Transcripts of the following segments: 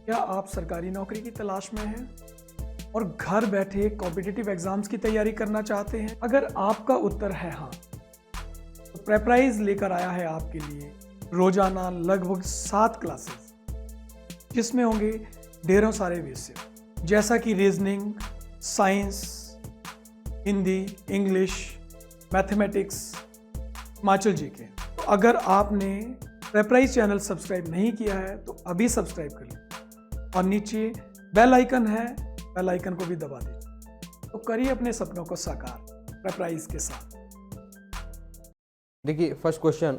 क्या आप सरकारी नौकरी की तलाश में हैं और घर बैठे कॉम्पिटिटिव एग्जाम्स की तैयारी करना चाहते हैं? अगर आपका उत्तर है हाँ, तो प्रेपराइज लेकर आया है आपके लिए रोजाना लगभग 7 क्लासेस, जिसमें होंगे ढेरों सारे विषय जैसा कि reasoning, science, Hindi, English, mathematics, Himachal GK. तो अगर आपने प्रेपराइज चैनल सब्सक्राइब नहीं किया है तो अभी सब्सक्राइब कर लें और नीचे बेल आइकन है, बेल आइकन को भी दबा दीजिए। तो करिए अपने सपनों को साकार प्रेपराइज के साथ। देखिए फर्स्ट क्वेश्चन,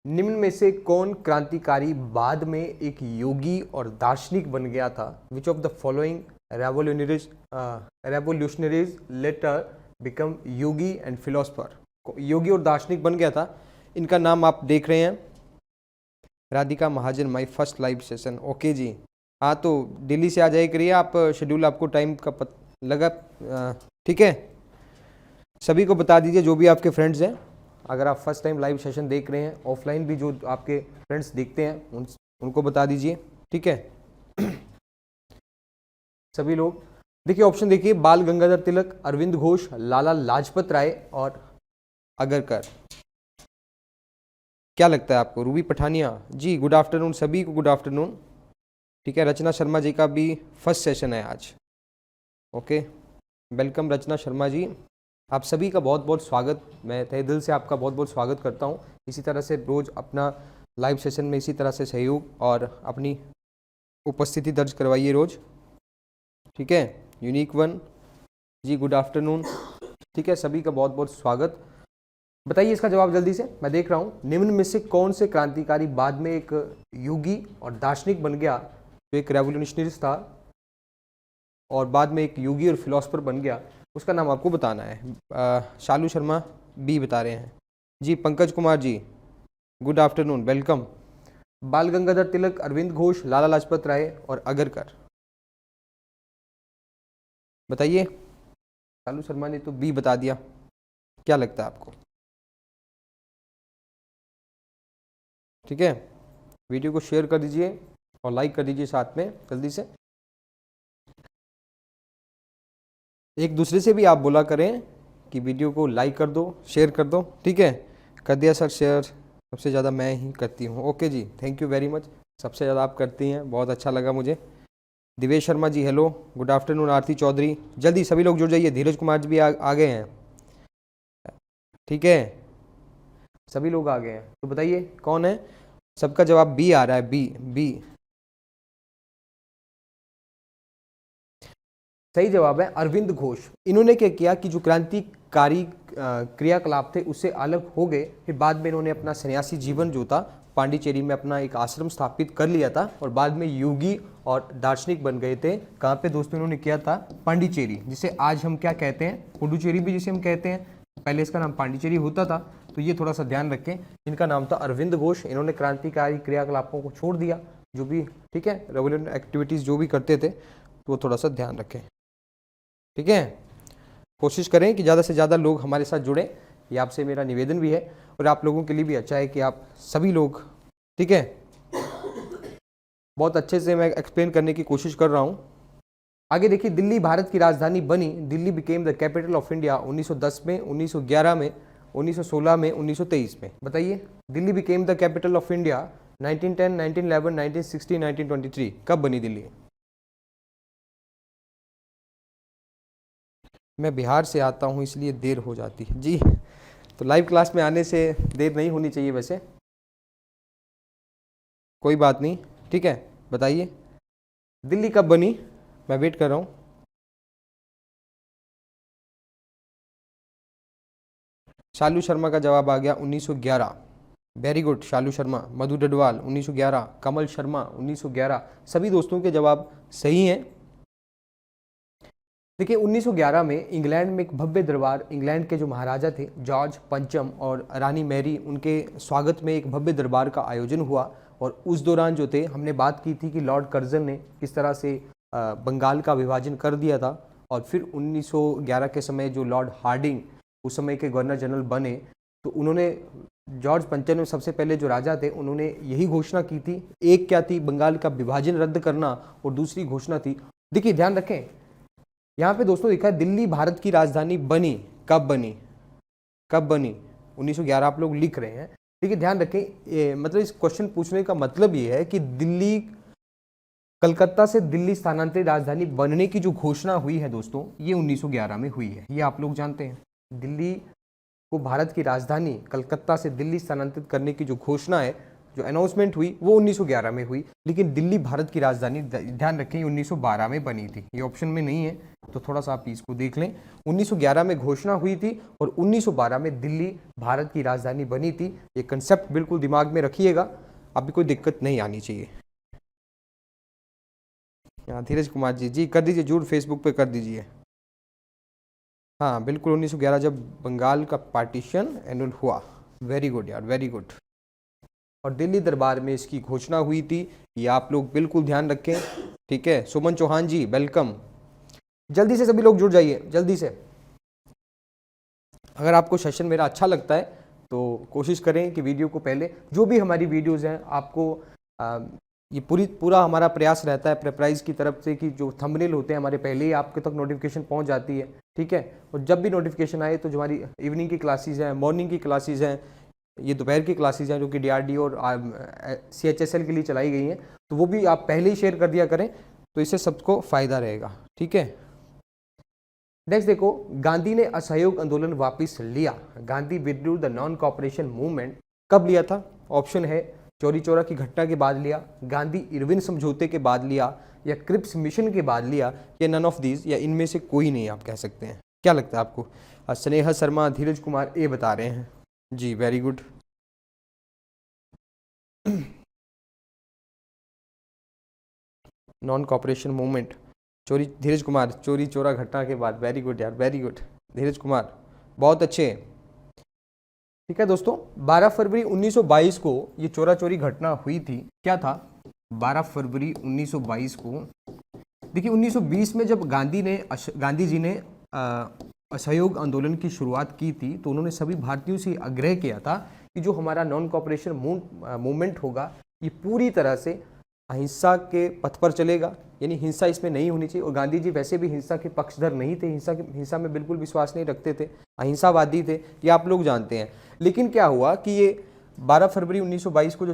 निम्न में से कौन क्रांतिकारी बाद में एक योगी और दार्शनिक बन गया था? Which of the following revolutionaries later become yogi and philosopher? योगी और दार्शनिक बन गया था, इनका नाम आप देख रहे हैं। Radhika Mahajan, my first live session. Okay जी, हाँ तो दिल्ली से आ जाए करिए आप, शेड्यूल आपको टाइम का लगा, ठीक है। सभी को बता दीजिए जो भी आपके फ्रेंड्स हैं, अगर आप फर्स्ट टाइम लाइव सेशन देख रहे हैं, ऑफलाइन भी जो आपके फ्रेंड्स देखते हैं उनको बता दीजिए, ठीक है। सभी लोग देखिए, ऑप्शन देखिए, बाल गंगाधर तिलक, अरविंद घोष, लाला लाजपत राय और आगरकर। क्या लगता है आपको? रूबी पठानिया जी, गुड आफ्टरनून, सभी को गुड आफ्टरनून, ठीक है। रचना शर्मा जी का भी फर्स्ट सेशन है आज, ओके, वेलकम रचना शर्मा जी, आप सभी का बहुत बहुत स्वागत। मैं तहे दिल से आपका बहुत बहुत स्वागत करता हूं। इसी तरह से रोज़ अपना लाइव सेशन में इसी तरह से सहयोग और अपनी उपस्थिति दर्ज करवाइए रोज़, ठीक है। यूनिक वन जी, गुड आफ्टरनून, ठीक है, सभी का बहुत बहुत स्वागत। बताइए इसका जवाब जल्दी से, मैं देख रहा हूँ। निम्न में से कौन से क्रांतिकारी बाद में एक योगी और दार्शनिक बन गया, जो एक रेवोल्यूशनरिस्ट था और बाद में एक योगी और फिलोसफर बन गया, उसका नाम आपको बताना है। शालू शर्मा बी बता रहे हैं जी। Pankaj Kumar ji, good afternoon, welcome. बाल गंगाधर तिलक, अरविंद घोष, लाला लाजपत राय और आगरकर। बताइए, शालू शर्मा ने तो बी बता दिया, क्या लगता है आपको? ठीक है, वीडियो को शेयर कर दीजिए और लाइक कर दीजिए साथ में जल्दी से। एक दूसरे से भी आप बोला करें कि वीडियो को लाइक कर दो, शेयर कर दो, ठीक है। कर दिया सर शेयर, सबसे ज़्यादा मैं ही करती हूँ। ओके जी, थैंक यू वेरी मच, सबसे ज़्यादा आप करती हैं, बहुत अच्छा लगा मुझे। Divesh Sharma ji hello, good afternoon. Aarti Chaudhary, जल्दी सभी लोग जुड़ जाइए। धीरज कुमार जी भी आ गए हैं, ठीक है, सभी लोग आ गए हैं। तो बताइए कौन है? सबका जवाब बी आ रहा है, बी बी सही जवाब है, अरविंद घोष। इन्होंने क्या किया कि जो क्रांतिकारी क्रियाकलाप थे उससे अलग हो गए, फिर बाद में इन्होंने अपना सन्यासी जीवन जो था पांडिचेरी में अपना एक आश्रम स्थापित कर लिया था और बाद में योगी और दार्शनिक बन गए थे। कहाँ पे दोस्तों इन्होंने किया था? पांडिचेरी, जिसे आज हम क्या कहते हैं? पुडुचेरी भी जिसे हम कहते हैं, पहले इसका नाम पांडिचेरी होता था। तो ये थोड़ा सा ध्यान रखें, इनका नाम था अरविंद घोष। इन्होंने क्रांतिकारी क्रियाकलापों को छोड़ दिया, जो भी, ठीक है, रेवोल्यूशनरी एक्टिविटीज़ जो भी करते थे, तो वो थोड़ा सा ध्यान रखें, ठीक है। कोशिश करें कि ज़्यादा से ज़्यादा लोग हमारे साथ जुड़ें, ये आपसे मेरा निवेदन भी है और आप लोगों के लिए भी अच्छा है कि आप सभी लोग, ठीक है, बहुत अच्छे से मैं एक्सप्लेन करने की कोशिश कर रहा हूँ। आगे देखिए, दिल्ली भारत की राजधानी बनी। Delhi became the capital of India 1910 में, 1911 में, 1916 में, 1923 में। बताइए, Delhi became the capital of India 1910, 1911, 1960, 1923, कब बनी दिल्ली? मैं बिहार से आता हूँ इसलिए देर हो जाती है जी, तो लाइव क्लास में आने से देर नहीं होनी चाहिए वैसे, कोई बात नहीं, ठीक है। बताइए दिल्ली कब बनी, मैं वेट कर रहा हूँ। शालू शर्मा का जवाब आ गया 1911, वेरी गुड शालू शर्मा। मधु डडवाल 1911, कमल शर्मा 1911, सभी दोस्तों के जवाब सही हैं। देखिए 1911 में इंग्लैंड में एक भव्य दरबार, इंग्लैंड के जो महाराजा थे जॉर्ज पंचम और रानी मैरी, उनके स्वागत में एक भव्य दरबार का आयोजन हुआ। और उस दौरान जो थे, हमने बात की थी कि लॉर्ड कर्जन ने किस तरह से बंगाल का विभाजन कर दिया था। और फिर 1911 के समय जो लॉर्ड हार्डिंग उस समय के गवर्नर जनरल बने, तो उन्होंने जॉर्ज पंचम सबसे पहले जो राजा थे उन्होंने यही घोषणा की थी। एक क्या थी, बंगाल का विभाजन रद्द करना, और दूसरी घोषणा थी, देखिए ध्यान रखें यहाँ पे दोस्तों लिखा है दिल्ली भारत की राजधानी बनी। कब बनी? कब बनी? 1911 आप लोग लिख रहे हैं। देखिए ध्यान रखें, मतलब इस क्वेश्चन पूछने का मतलब ये है कि दिल्ली, कलकत्ता से दिल्ली स्थानांतरित राजधानी बनने की जो घोषणा हुई है दोस्तों, ये 1911 में हुई है। ये आप लोग जानते हैं। दिल्ली को भारत की राजधानी कलकत्ता से दिल्ली स्थानांतरित करने की जो घोषणा है, जो अनाउंसमेंट हुई, वो 1911 में हुई। लेकिन दिल्ली भारत की राजधानी, ध्यान रखें, 1912 में बनी थी। ये ऑप्शन में नहीं है, तो थोड़ा सा आप इसको देख लें। 1911 में घोषणा हुई थी और 1912 में दिल्ली भारत की राजधानी बनी थी। ये कंसेप्ट बिल्कुल दिमाग में रखिएगा, अभी कोई दिक्कत नहीं आनी चाहिए। धीरज कुमार जी कर दीजिए, जरूर फेसबुक पे कर दीजिए। हाँ बिल्कुल, 1911 जब बंगाल का पार्टीशन एनुअल हुआ। वेरी गुड यार, वेरी गुड। और दिल्ली दरबार में इसकी घोषणा हुई थी, ये आप लोग बिल्कुल ध्यान रखें, ठीक है। सुमन चौहान जी वेलकम। जल्दी से सभी लोग जुड़ जाइए, जल्दी से। अगर आपको सेशन मेरा अच्छा लगता है तो कोशिश करें कि वीडियो को पहले, जो भी हमारी वीडियोज़ हैं आपको ये पूरा हमारा प्रयास रहता है प्रेपराइज की तरफ से कि जो थंबनेल होते हैं हमारे पहले ही आपके तक नोटिफिकेशन पहुंच जाती है, ठीक है। और जब भी नोटिफिकेशन आए तो जो हमारी इवनिंग की क्लासेज हैं, मॉर्निंग की क्लासेज हैं, ये दोपहर की क्लासेज हैं जो कि DRDO और CHSL के लिए चलाई गई हैं, तो वो भी आप पहले ही शेयर कर दिया करें, तो इससे सबको फ़ायदा रहेगा, ठीक है। नेक्स्ट देखो, गांधी ने असहयोग आंदोलन वापस लिया। Gandhi withdrew the non cooperation movement कब लिया था? ऑप्शन है चौरी चौरा की घटना के बाद लिया, गांधी इरविन समझौते के बाद लिया, या क्रिप्स मिशन के बाद लिया, या नन ऑफ दीज, या इनमें से कोई नहीं आप कह सकते हैं। क्या लगता है आपको? स्नेहा शर्मा, धीरज कुमार ए बता रहे हैं जी, very good. Non cooperation movement, Dheeraj Kumar Chauri Chaura घटना के बाद, वेरी गुड यार, वेरी गुड धीरज कुमार, बहुत अच्छे, ठीक है दोस्तों। 12 फरवरी 1922 को ये चोरा चोरी घटना हुई थी। क्या था? 12 फरवरी 1922 को, देखिए 1920 में जब गांधी जी ने असहयोग आंदोलन की शुरुआत की थी, तो उन्होंने सभी भारतीयों से आग्रह किया था कि जो हमारा नॉन कॉपरेशन मूवमेंट होगा, ये पूरी तरह से अहिंसा के पथ पर चलेगा, यानी हिंसा इसमें नहीं होनी चाहिए। और गांधी जी वैसे भी हिंसा के पक्षधर नहीं थे, हिंसा में बिल्कुल विश्वास नहीं रखते थे, अहिंसावादी थे, ये आप लोग जानते हैं। लेकिन क्या हुआ कि ये 12 फरवरी 1922 को जो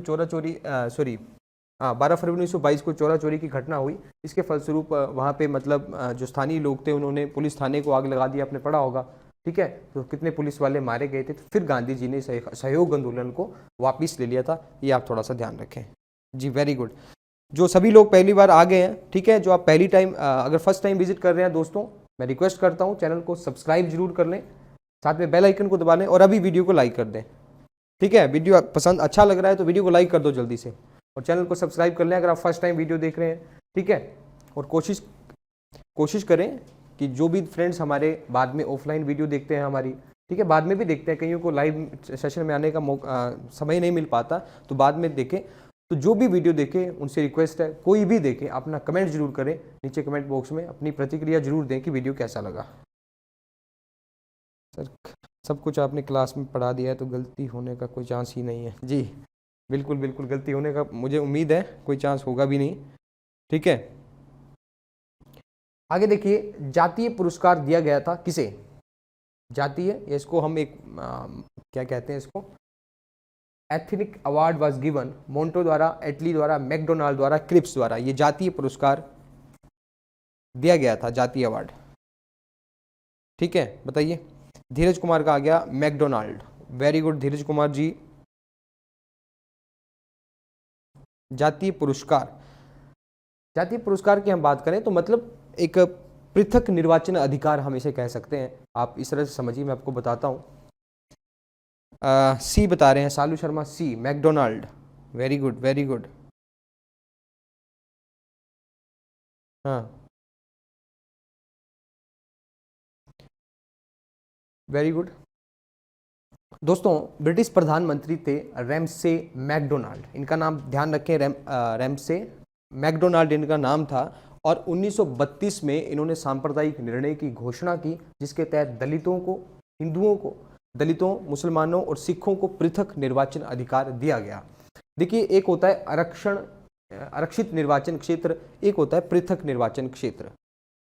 12 फरवरी 1922 को चोरा चोरी की घटना हुई, इसके फलस्वरूप वहाँ पे मतलब जो स्थानीय लोग थे उन्होंने पुलिस थाने को आग लगा दी, आपने पढ़ा होगा, ठीक है। तो कितने पुलिस वाले मारे गए थे। तो फिर गांधी जी ने सहयोग आंदोलन को वापस ले लिया था, ये आप थोड़ा सा ध्यान रखें जी, वेरी गुड। जो सभी लोग पहली बार आ गए हैं, ठीक है, जो आप पहली टाइम अगर फर्स्ट टाइम विजिट कर रहे हैं दोस्तों, मैं रिक्वेस्ट करता हूं चैनल को सब्सक्राइब जरूर कर लें, साथ में बेल आइकन को दबा लें और अभी वीडियो को लाइक कर दें, ठीक है। वीडियो पसंद अच्छा लग रहा है तो वीडियो को लाइक कर दो जल्दी से, और चैनल को सब्सक्राइब कर लें अगर आप फर्स्ट टाइम वीडियो देख रहे हैं, ठीक है। और कोशिश करें कि जो भी फ्रेंड्स हमारे बाद में ऑफलाइन वीडियो देखते हैं हमारी, ठीक है, बाद में भी देखते हैं, कईयों को लाइव सेशन में आने का समय नहीं मिल पाता, तो बाद में देखें। तो जो भी वीडियो देखें उनसे रिक्वेस्ट है, कोई भी देखें अपना कमेंट जरूर करें, नीचे कमेंट बॉक्स में अपनी प्रतिक्रिया जरूर दें कि वीडियो कैसा लगा। सर सब कुछ आपने क्लास में पढ़ा दिया है तो गलती होने का कोई चांस ही नहीं है जी, बिल्कुल बिल्कुल गलती होने का मुझे उम्मीद है कोई चांस होगा भी नहीं, ठीक है। आगे देखिए, जातीय पुरस्कार दिया गया था किसे? जातीय, इसको हम एक क्या कहते हैं इसको, ethnic award was given Monte द्वारा, एटली द्वारा, मैकडोनाल्ड द्वारा, क्रिप्स द्वारा, ये जातीय पुरस्कार दिया गया था, जातीय अवार्ड, ठीक है। बताइए, धीरज कुमार का आ गया McDonald, very good Dheeraj Kumar ji. जातीय पुरस्कार की हम बात करें तो मतलब एक पृथक निर्वाचन अधिकार हम इसे कह सकते हैं, आप इस तरह से समझिए, मैं आपको बताता हूं। सी बता रहे हैं Salu Sharma, C MacDonald, very good very good, हाँ वेरी गुड। दोस्तों ब्रिटिश प्रधानमंत्री थे रैमसे मैकडोनाल्ड, इनका नाम ध्यान रखें, रैमसे मैकडोनाल्ड इनका नाम था। और 1932 में इन्होंने सांप्रदायिक निर्णय की घोषणा की, जिसके तहत दलितों को, हिंदुओं को दलितों, मुसलमानों और सिखों को पृथक निर्वाचन अधिकार दिया गया। देखिए, एक होता है आरक्षित निर्वाचन क्षेत्र, एक होता है पृथक निर्वाचन क्षेत्र।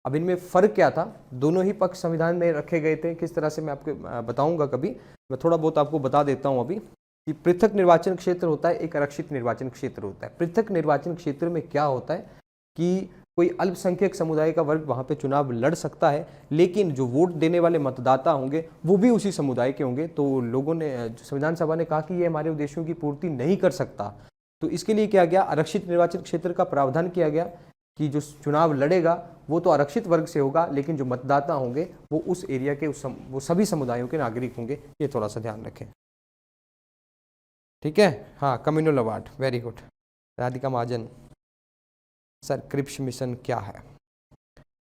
अब इनमें फर्क क्या था? दोनों ही पक्ष संविधान में रखे गए थे। किस तरह से मैं आपको बताऊंगा कभी, मैं थोड़ा बहुत आपको बता देता हूं अभी कि पृथक निर्वाचन क्षेत्र होता है, एक आरक्षित निर्वाचन क्षेत्र होता है। पृथक निर्वाचन क्षेत्र में क्या होता है कि कोई अल्पसंख्यक समुदाय का वर्ग वहां पे चुनाव लड़ सकता है, लेकिन जो वोट देने वाले मतदाता होंगे वो भी उसी समुदाय के होंगे। तो लोगों ने, संविधान सभा ने कहा कि ये हमारे उद्देश्यों की पूर्ति नहीं कर सकता, तो इसके लिए क्या गया, आरक्षित निर्वाचन क्षेत्र का प्रावधान किया गया कि जो चुनाव लड़ेगा वो तो आरक्षित वर्ग से होगा, लेकिन जो मतदाता होंगे वो उस एरिया के वो सभी समुदायों के नागरिक होंगे। ये थोड़ा सा ध्यान रखें, ठीक है। हाँ, communal award, very good. Radhika Mahajan sir, Cripps mission क्या है?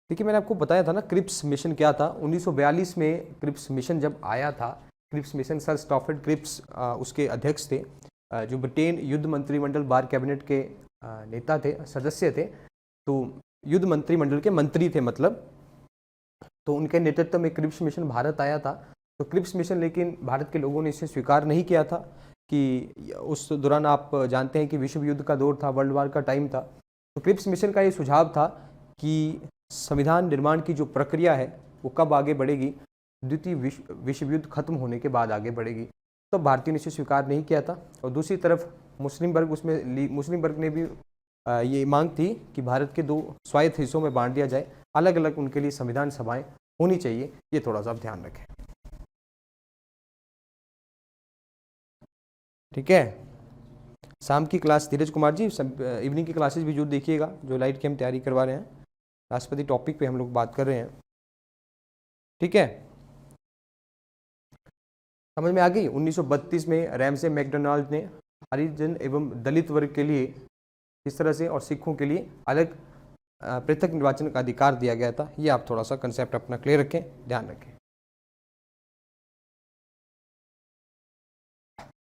देखिए, मैंने आपको बताया था ना क्रिप्स मिशन क्या था। 1942 में क्रिप्स मिशन जब आया था, क्रिप्स मिशन, सर स्टॉफर्ड क्रिप्स उसके अध्यक्ष थे, जो ब्रिटेन युद्ध मंत्रिमंडल बार कैबिनेट के नेता थे, सदस्य थे, तो युद्ध मंत्रिमंडल के मंत्री थे मतलब। तो उनके नेतृत्व में क्रिप्स मिशन भारत आया था। तो क्रिप्स मिशन, लेकिन भारत के लोगों ने इसे स्वीकार नहीं किया था कि उस दौरान आप जानते हैं कि विश्व युद्ध का दौर था, वर्ल्ड वार का टाइम था। तो क्रिप्स मिशन का ये सुझाव था कि संविधान निर्माण की जो प्रक्रिया है वो कब आगे बढ़ेगी, द्वितीय विश्व युद्ध खत्म होने के बाद आगे बढ़ेगी। तो भारतीयों ने इसे स्वीकार नहीं किया था। और दूसरी तरफ मुस्लिम वर्ग ने भी ये मांग थी कि भारत के 2 स्वायत्त हिस्सों में बांट दिया जाए, अलग अलग उनके लिए संविधान सभाएं होनी चाहिए। ये थोड़ा सा ध्यान रखें, ठीक है। शाम की क्लास धीरज कुमार जी, इवनिंग की क्लासेस भी जो देखिएगा, जो लाइट की हम तैयारी करवा रहे हैं, राष्ट्रपति टॉपिक पे हम लोग बात कर रहे हैं, ठीक है। समझ में आ गई? 1932 में रैमसे मैकडोनाल्ड ने हरिजन एवं दलित वर्ग के लिए इस तरह से और सिखों के लिए अलग पृथक निर्वाचन का अधिकार दिया गया था। ये आप थोड़ा सा कंसेप्ट अपना क्लियर रखें, ध्यान रखें।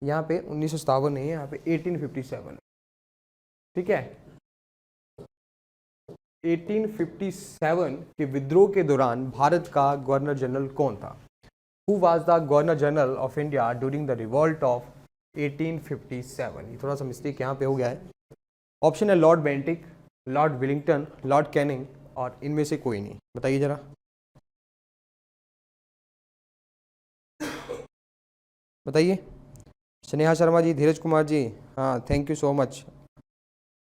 यहाँ पे 1957 नहीं है, यहाँ पे 1857, ठीक है। 1857 के विद्रोह के दौरान भारत का गवर्नर जनरल कौन था? Who was the governor general of India during the revolt of 1857? ये थोड़ा सा मिस्टेक यहाँ पे हो गया है। ऑप्शन है Lord Bentinck, Lord Willingdon, Lord Canning, और इनमें से कोई नहीं। बताइए जरा। बताइए। स्नेहा शर्मा जी, धीरज कुमार जी, हाँ थैंक यू सो मच।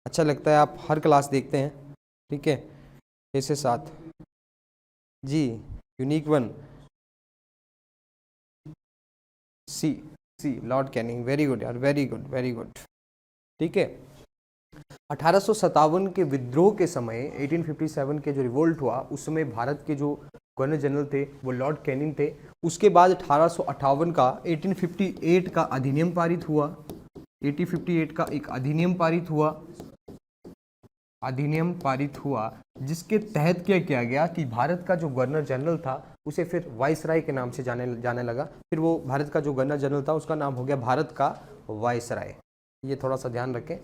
अच्छा लगता है आप हर क्लास देखते हैं, ठीक है। 6 से 7 जी, यूनिक वन, सी लॉर्ड कैनिंग, वेरी गुड यार, वेरी गुड वेरी गुड, ठीक है। 1857 के विद्रोह के समय, 1857 के जो रिवोल्ट हुआ, उस समय भारत के जो गवर्नर जनरल थे वो लॉर्ड कैनिंग थे। उसके बाद 1858 का 1858 का अधिनियम पारित हुआ। 1858 का एक अधिनियम पारित हुआ जिसके तहत क्या किया गया कि भारत का जो गवर्नर जनरल था उसे फिर वाइसराय के नाम से जाने लगा। फिर वो भारत का जो गवर्नर जनरल था उसका नाम हो गया भारत का वाइसराय। ये थोड़ा सा ध्यान रखें।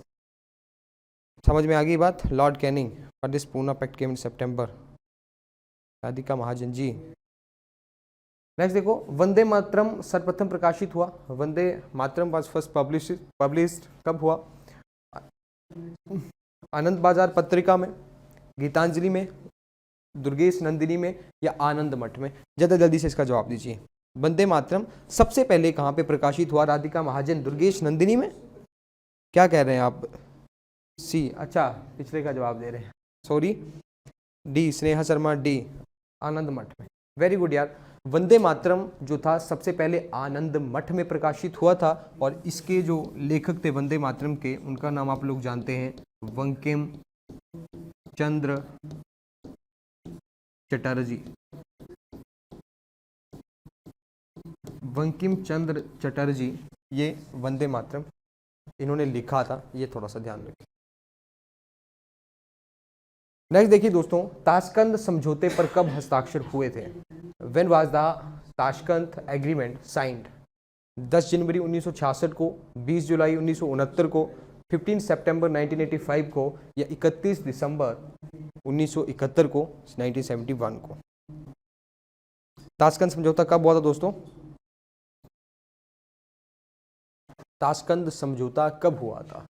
समझ में आ गई बात? Lord Canning, for this Poona pact came in September. Radhika Mahajan ji. Next देखो, वंदे मातरम सर्वप्रथम प्रकाशित हुआ। Vande Mataram was first published कब हुआ? आनंद बाजार पत्रिका में, गीतांजलि में, दुर्गेश नंदिनी में, या आनंद मठ में? ज्यादा जल्दी से इसका जवाब दीजिए। वंदे मातरम सबसे पहले कहाँ पे प्रकाशित हुआ? राधिका महाजन, दुर्गेश नंदिनी में। क्या कह रहे हैं आप? सी। अच्छा, पिछले का जवाब दे रहे हैं, sorry. D, Sneha Sharma D, Anand Math में। वेरी गुड यार। वंदे मातरम जो था सबसे पहले आनंद मठ में प्रकाशित हुआ था, और इसके जो लेखक थे वंदे मातरम के, उनका नाम आप लोग जानते हैं, बंकिम चंद्र चटर्जी। बंकिम चंद्र चटर्जी, ये वंदे मातरम इन्होंने लिखा था। ये थोड़ा सा ध्यान रखें। नेक्स्ट देखिए दोस्तों, ताशकंद समझौते पर कब हस्ताक्षर हुए थे? When was the Tashkent agreement signed? 10 जनवरी 1966 को, 20 जुलाई 1969 को, 15 सितंबर 1985 को, या 31 दिसंबर 1971 को, 1971 को? ताशकंद समझौता कब हुआ था दोस्तों? ताशकंद समझौता कब हुआ था?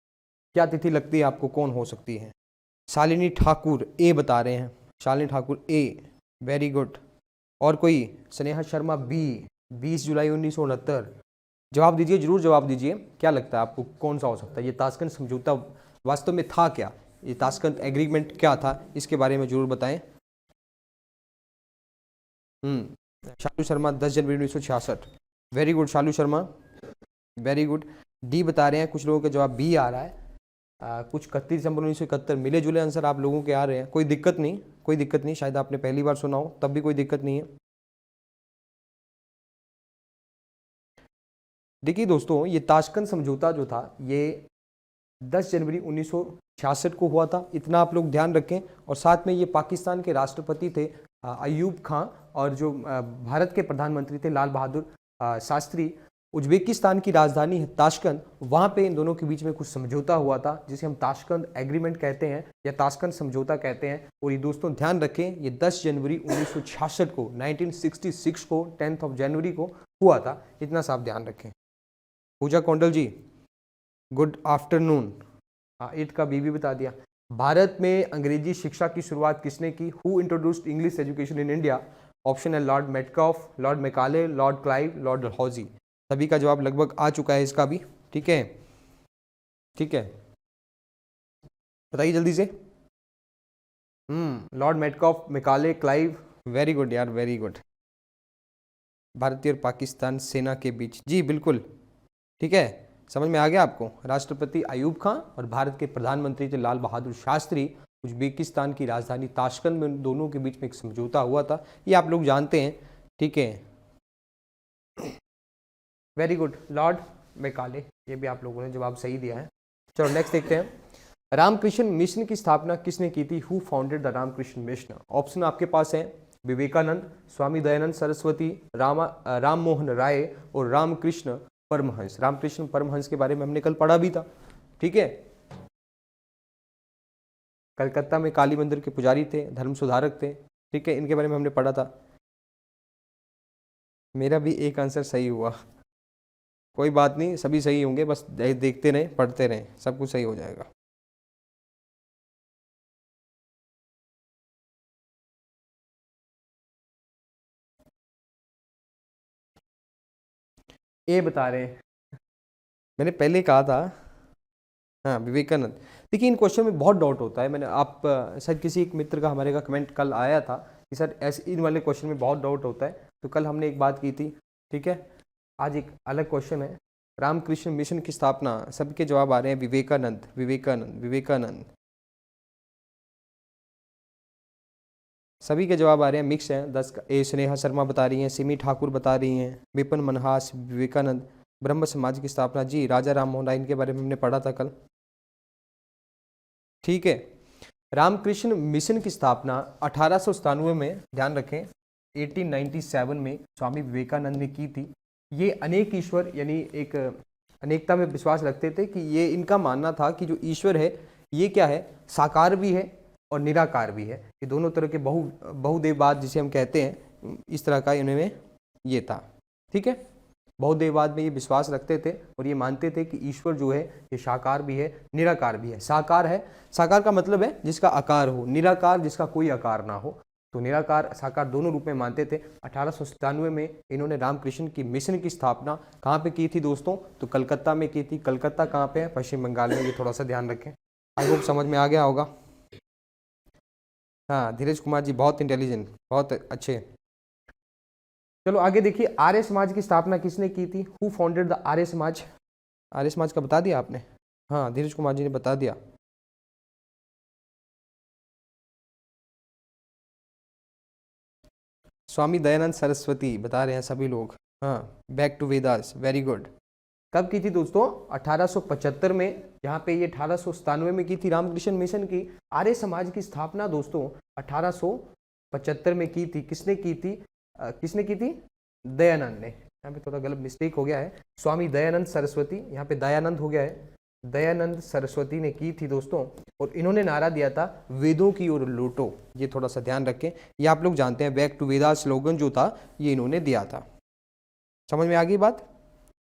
क्या तिथि लगती है आपको, कौन हो सकती है? शालिनी ठाकुर ए बता रहे हैं, शालिनी ठाकुर ए, वेरी गुड। और कोई? स्नेहा शर्मा बी, 20 जुलाई 1969। जवाब दीजिए, जरूर जवाब दीजिए। क्या लगता है आपको कौन सा हो सकता है? ये ताशकंद समझौता वास्तव में था क्या? ये ताशकंद एग्रीमेंट क्या था, इसके बारे में जरूर बताएं। शालू शर्मा 10 जनवरी 1966, वेरी गुड शालू शर्मा, वेरी गुड। डी बता रहे हैं, कुछ लोगों का जवाब बी आ रहा है। कुछ 31 दिसंबर 1971, मिले जुले आंसर आप लोगों के आ रहे हैं, कोई दिक्कत नहीं, कोई दिक्कत नहीं। शायद आपने पहली बार सुना हो, तब भी कोई दिक्कत नहीं है। देखिए दोस्तों, ये ताशकंद समझौता जो था ये 10 जनवरी 1966 को हुआ था, इतना आप लोग ध्यान रखें। और साथ में ये पाकिस्तान के राष्ट्रपति थे अयूब खां, और जो भारत के प्रधानमंत्री थे लाल बहादुर शास्त्री। उज्बेकिस्तान की राजधानी है ताशकंद, वहाँ पे इन दोनों के बीच में कुछ समझौता हुआ था जिसे हम ताशकंद एग्रीमेंट कहते हैं या ताशकंद समझौता कहते हैं। और ये दोस्तों ध्यान रखें, ये 10 जनवरी 1966 को 1966 को 10 जनवरी को हुआ था, इतना सा आप ध्यान रखें। पूजा कौंडल जी गुड आफ्टरनून, 8 का बी भी बता दिया। भारत में अंग्रेजी शिक्षा की शुरुआत किसने की? Who introduced English education in India? Option है Lord Metcalfe, Lord Macaulay, Lord Clive, Lord Dalhousie. सभी का जवाब लगभग आ चुका है इसका भी, ठीक है, ठीक है, बताइए जल्दी से। Lord Metcalfe, Macaulay, Clive, very good यार, वेरी गुड। भारतीय और पाकिस्तान सेना के बीच, जी बिल्कुल, ठीक है, समझ में आ गया आपको। राष्ट्रपति अयूब खां और भारत के प्रधानमंत्री थे लाल बहादुर शास्त्री। उज्बेकिस्तान की राजधानी ताशकंद में दोनों के बीच में एक समझौता हुआ था, ये आप लोग जानते हैं, ठीक है, वेरी गुड। लॉर्ड मैकाले, ये भी आप लोगों ने जवाब सही दिया है। चलो नेक्स्ट देखते हैं, रामकृष्ण मिशन की स्थापना किसने की थी? Who founded the Ramakrishna mission? Option आपके पास है विवेकानंद, स्वामी दयानंद सरस्वती, राम मोहन राय और रामकृष्ण परमहंस। रामकृष्ण परमहंस के बारे में हमने कल पढ़ा भी था, ठीक है, कलकत्ता में काली मंदिर के पुजारी थे, धर्म सुधारक थे, ठीक है, इनके बारे में हमने पढ़ा था। मेरा भी एक आंसर सही हुआ, कोई बात नहीं, सभी सही होंगे, बस देखते रहें, पढ़ते रहें, सब कुछ सही हो जाएगा। ये बता रहे हैं, मैंने पहले कहा था, हाँ विवेकानंद। देखिए इन क्वेश्चन में बहुत डाउट होता है, मैंने आप शायद किसी एक मित्र का हमारे का कमेंट कल आया था कि सर ऐसे इन वाले क्वेश्चन में बहुत डाउट होता है, तो कल हमने एक बात की थी, ठीक है। आज एक अलग क्वेश्चन है, रामकृष्ण मिशन की स्थापना, सबके जवाब आ रहे हैं विवेकानंद, विवेकानंद, विवेकानंद, सभी के जवाब आ रहे हैं, मिक्स हैं। 10 का ए स्नेहा शर्मा बता रही हैं, सिमी ठाकुर बता रही हैं, विपिन मनहास, विवेकानंद। ब्रह्म समाज की स्थापना, जी राजा राम मोहन राय, इनके बारे में हमने पढ़ा था कल, ठीक है। रामकृष्ण मिशन की स्थापना 1897 में, ध्यान रखें 1897 में स्वामी विवेकानंद ने की थी। ये अनेक ईश्वर यानी एक अनेकता में विश्वास रखते थे कि ये इनका मानना था कि जो ईश्वर है ये क्या है, साकार भी है और निराकार भी है, ये दोनों तरह के बहुदेववाद जिसे हम कहते हैं, इस तरह का इनमें ये था, ठीक है। बहुदेववाद में ये विश्वास रखते थे और ये मानते थे कि ईश्वर जो है ये साकार भी है, निराकार भी है। साकार है, साकार का मतलब है जिसका आकार हो, निराकार जिसका कोई आकार ना हो, तो निराकार साकार दोनों रूप में मानते थे। 1897 में इन्होंने रामकृष्ण की मिशन की स्थापना कहाँ पे की थी दोस्तों? तो कलकत्ता में की थी। कलकत्ता कहाँ पे है? पश्चिम बंगाल में, ये थोड़ा सा ध्यान रखें। आई होप समझ में आ गया होगा। हाँ धीरज कुमार जी बहुत इंटेलिजेंट, बहुत अच्छे। चलो आगे देखिए, आर्य समाज की स्थापना किसने की थी? Who founded the Arya Samaj? Arya Samaj का बता दिया आपने? हाँ धीरज कुमार जी ने बता दिया। स्वामी दयानंद सरस्वती बता रहे हैं सभी लोग। हाँ back to Vedas, very good. कब की थी दोस्तों? 1875 में। यहाँ पे ये 1897 में की थी रामकृष्ण मिशन की। आर्य समाज की स्थापना दोस्तों 1875 में की थी। किसने की थी? किसने की थी? दयानंद ने। यहाँ पे थोड़ा गलत मिस्टेक हो गया है, स्वामी दयानंद सरस्वती, यहाँ पे दयानंद हो गया है, दयानंद सरस्वती ने की थी दोस्तों। और इन्होंने नारा दिया था वेदों की ओर लौटो, ये थोड़ा सा ध्यान रखें, ये आप लोग जानते हैं, बैक टू वेदास स्लोगन जो था ये इन्होंने दिया था। समझ में आ गई बात?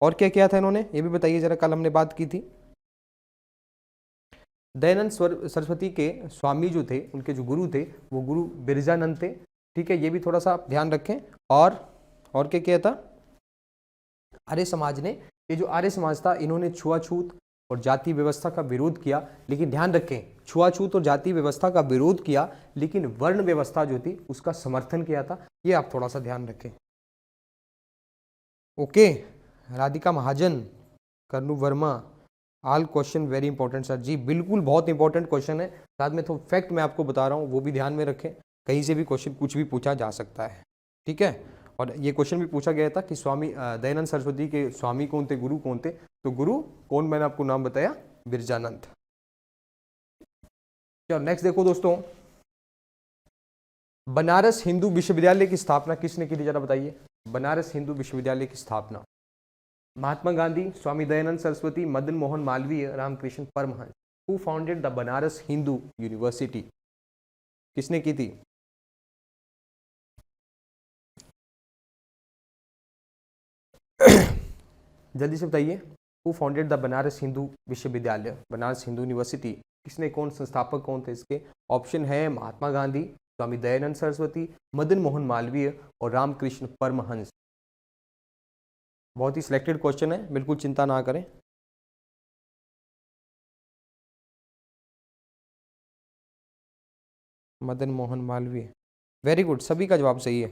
और क्या किया था इन्होंने ये भी बताइए जरा, कल हमने बात की थी। दयानंद सरस्वती के स्वामी जो थे, उनके जो गुरु थे वो गुरु बिरजानंद थे। ठीक है, ये भी थोड़ा सा आप ध्यान रखें। और क्या किया था आर्य समाज ने, ये जो आर्य समाज था इन्होंने छुआछूत और जाति व्यवस्था का विरोध किया, लेकिन ध्यान रखें छुआछूत और जाति व्यवस्था का विरोध किया लेकिन वर्ण व्यवस्था जो थी उसका समर्थन किया था, ये आप थोड़ा सा ध्यान रखें। Okay, Radhika Mahajan, Karnu Verma, all question very important sir जी, बिल्कुल बहुत इंपॉर्टेंट क्वेश्चन है। साथ में तो फैक्ट मैं आपको बता रहा हूँ वो भी ध्यान में रखें, कहीं से भी क्वेश्चन कुछ भी पूछा जा सकता है। ठीक है, और ये क्वेश्चन भी पूछा गया था कि स्वामी दयानंद सरस्वती के स्वामी कौन थे, गुरु कौन थे, तो गुरु कौन, मैंने आपको नाम बताया, बिरजानंद। चलो नेक्स्ट देखो दोस्तों, बनारस हिंदू विश्वविद्यालय की स्थापना किसने की थी, जरा बताइए। बनारस हिंदू विश्वविद्यालय की स्थापना Mahatma Gandhi, Swami Dayanand Saraswati, Madan Mohan Malaviya, Ramakrishna Paramhansa. Who founded the Banaras Hindu university, किसने की थी? जल्दी से बताइए, who founded the Banaras Hindu विश्वविद्यालय, बनारस हिंदू यूनिवर्सिटी, किसने, कौन संस्थापक कौन थे इसके? ऑप्शन है महात्मा गांधी, स्वामी दयानंद सरस्वती, मदन मोहन मालवीय और रामकृष्ण परमहंस। बहुत ही सिलेक्टेड क्वेश्चन है, बिल्कुल चिंता ना करें। मदन मोहन मालवीय, वेरी गुड, सभी का जवाब सही है,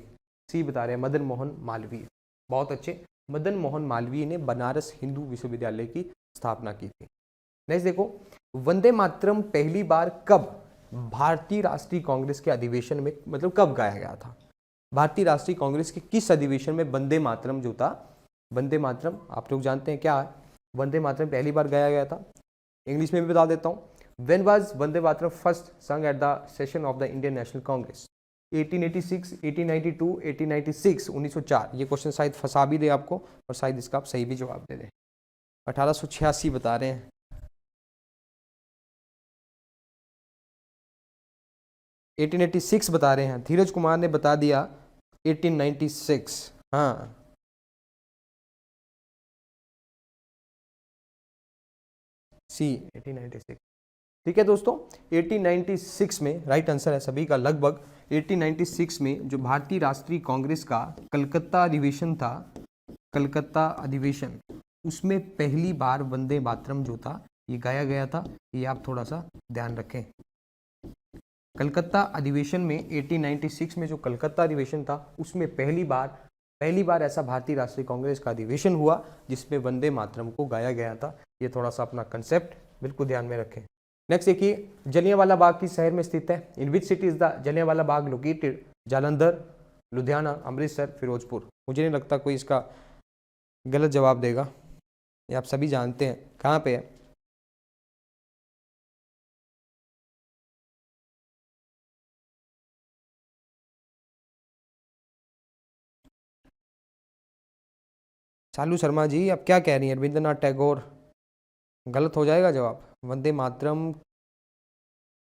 सी बता रहे हैं, मदन मोहन मालवीय, बहुत अच्छे। मदन मोहन मालवीय ने बनारस हिंदू विश्वविद्यालय की स्थापना की थी। नेक्स्ट देखो, वंदे मातरम पहली बार कब भारतीय राष्ट्रीय कांग्रेस के अधिवेशन में, मतलब कब गाया गया था? भारतीय राष्ट्रीय कांग्रेस के किस अधिवेशन में वंदे मातरम जो था, वंदे मातरम आप लोग जानते हैं क्या है, वंदे मातरम पहली बार गाया गया था? इंग्लिश में भी बता देता हूँ। When was Vande Mataram first sung at the session of the Indian National Congress? 1886, 1892, 1896, 1904। ये क्वेश्चन शायद फंसा भी दे आपको और शायद इसका आप सही भी जवाब दे दें। 1886 बता रहे हैं। 1886 बता रहे हैं, धीरज कुमार ने बता दिया 1896। हाँ, सी 1896। ठीक है दोस्तों, 1896 में राइट आंसर है सभी का लगभग। 1896 में जो भारतीय राष्ट्रीय कांग्रेस का कलकत्ता अधिवेशन था, कलकत्ता अधिवेशन, उसमें पहली बार वंदे मातरम जो था ये गाया गया था, ये आप थोड़ा सा ध्यान रखें। कलकत्ता अधिवेशन में 1896 में जो कलकत्ता अधिवेशन था उसमें पहली बार ऐसा भारतीय राष्ट्रीय कांग्रेस का अधिवेशन हुआ जिसमें वंदे मातरम को गाया गया था। ये थोड़ा सा अपना कंसेप्ट बिल्कुल ध्यान में रखें। नेक्स्ट देखिए, जलियांवाला बाग किस शहर में स्थित है? In which city is the Jallianwala Bagh located? Jalandhar, Ludhiana, Amritsar, Firozpur. मुझे नहीं लगता कोई इसका गलत जवाब देगा, ये आप सभी जानते हैं कहाँ पे है। शालू शर्मा जी आप क्या कह रही हैं? रविंद्रनाथ टैगोर, गलत हो जाएगा जवाब। वंदे मातरम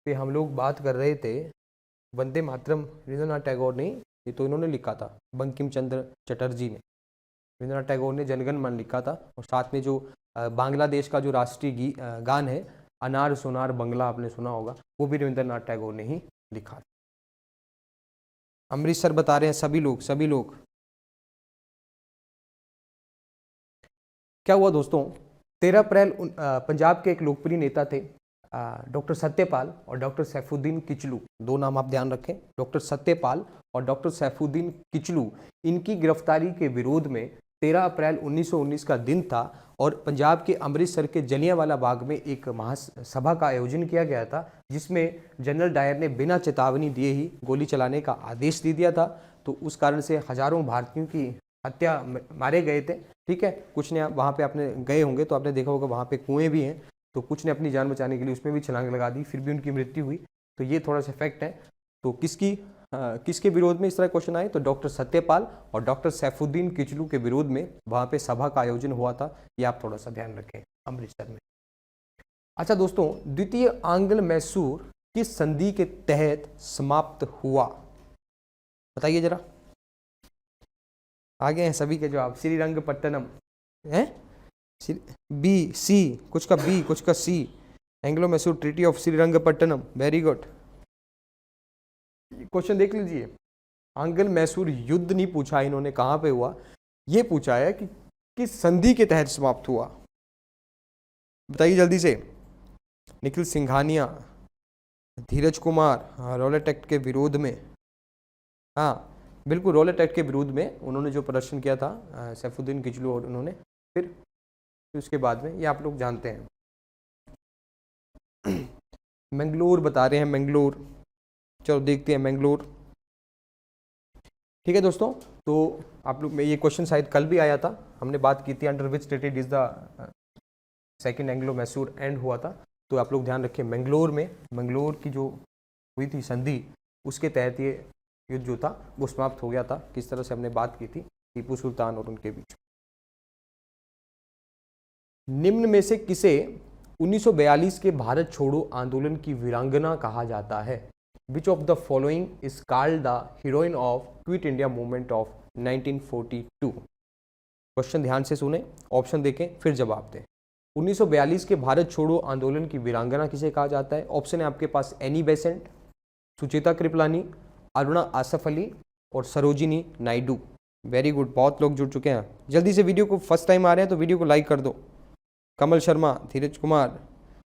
पे हम लोग बात कर रहे थे, वंदे मातरम रविंद्रनाथ टैगोर ने, ये तो इन्होंने लिखा था, बंकिम चंद्र चटर्जी ने। रविंद्रनाथ टैगोर ने जनगण मन लिखा था और साथ में जो बांग्लादेश का जो राष्ट्रीय गान है अनार सोनार बंगला, आपने सुना होगा, वो भी रविंद्रनाथ टैगोर ने ही लिखा था। अमृतसर बता रहे हैं सभी लोग। क्या हुआ दोस्तों, 13 अप्रैल पंजाब के एक लोकप्रिय नेता थे डॉक्टर सत्यपाल और डॉक्टर सैफुद्दीन किचलू, दो नाम आप ध्यान रखें, डॉक्टर सत्यपाल और डॉक्टर सैफुद्दीन किचलू, इनकी गिरफ्तारी के विरोध में 13 अप्रैल 1919 का दिन था और पंजाब के अमृतसर के जलियांवाला बाग में एक महासभा का आयोजन किया गया था जिसमें जनरल डायर ने बिना चेतावनी दिए ही गोली चलाने का आदेश दे दिया था। तो उस कारण से हजारों भारतीयों की हत्या मारे गए थे। ठीक है, कुछ ने वहाँ पे आपने गए होंगे तो आपने देखा होगा वहाँ पे कुएं भी हैं, तो कुछ ने अपनी जान बचाने के लिए उसमें भी छलांग लगा दी, फिर भी उनकी मृत्यु हुई। तो ये थोड़ा सा फैक्ट है। तो किसके विरोध में इस तरह क्वेश्चन आए? तो डॉक्टर सत्यपाल और डॉक्टर सैफुद्दीन किचलू के विरोध में वहाँ पे सभा का आयोजन हुआ था, ये आप थोड़ा सा ध्यान रखें, अमृतसर में। अच्छा दोस्तों, द्वितीय आंग्ल मैसूर किस संधि के तहत समाप्त हुआ? बताइए जरा। आगे हैं सभी के जवाब। श्रीरंगपट्टनम, है बी सी, कुछ का बी कुछ का C, Anglo Mysore treaty of Srirangapatna, very good. Question देख लीजिए, आंग्ल मैसूर युद्ध नहीं पूछा इन्होंने कहाँ पे हुआ, ये पूछा है कि किस संधि के तहत समाप्त हुआ। बताइए जल्दी से। निखिल सिंघानिया, धीरज कुमार, हाँ रॉलेट एक्ट के विरोध में, हाँ बिल्कुल रॉलेट एक्ट के विरोध में उन्होंने जो प्रदर्शन किया था सैफुद्दीन किचलू और उन्होंने, फिर उसके बाद में ये आप लोग जानते हैं। मैंगलोर बता रहे हैं, मैंगलोर, चलो देखते हैं मैंगलोर। ठीक है दोस्तों, तो आप लोग में ये क्वेश्चन शायद कल भी आया था, हमने बात की थी under which stated is the second Anglo Mysore and हुआ था। तो आप लोग ध्यान रखिए, मैंगलोर में, मैंगलोर की जो हुई थी संधि, उसके तहत ये युद्ध जो था वो समाप्त हो गया था। किस तरह से हमने बात की थी टीपू सुल्तान और उनके बीच। निम्न में से किसे 1942 के भारत छोड़ो आंदोलन की वीरांगना कहा जाता है? विच of the following is called the heroine of quit India movement of 1942? Question ध्यान से सुने, ऑप्शन देखें फिर जवाब दें। 1942 के भारत छोड़ो आंदोलन की वीरांगना किसे कहा जाता है? ऑप्शन है आपके पास एनी बेसेंट, सुचेता कृपलानी, अरुणा आसफ अली और सरोजिनी नायडू। वेरी गुड, बहुत लोग जुड़ चुके हैं। जल्दी से, वीडियो को फर्स्ट टाइम आ रहे हैं तो वीडियो को लाइक कर दो। कमल शर्मा, धीरज कुमार,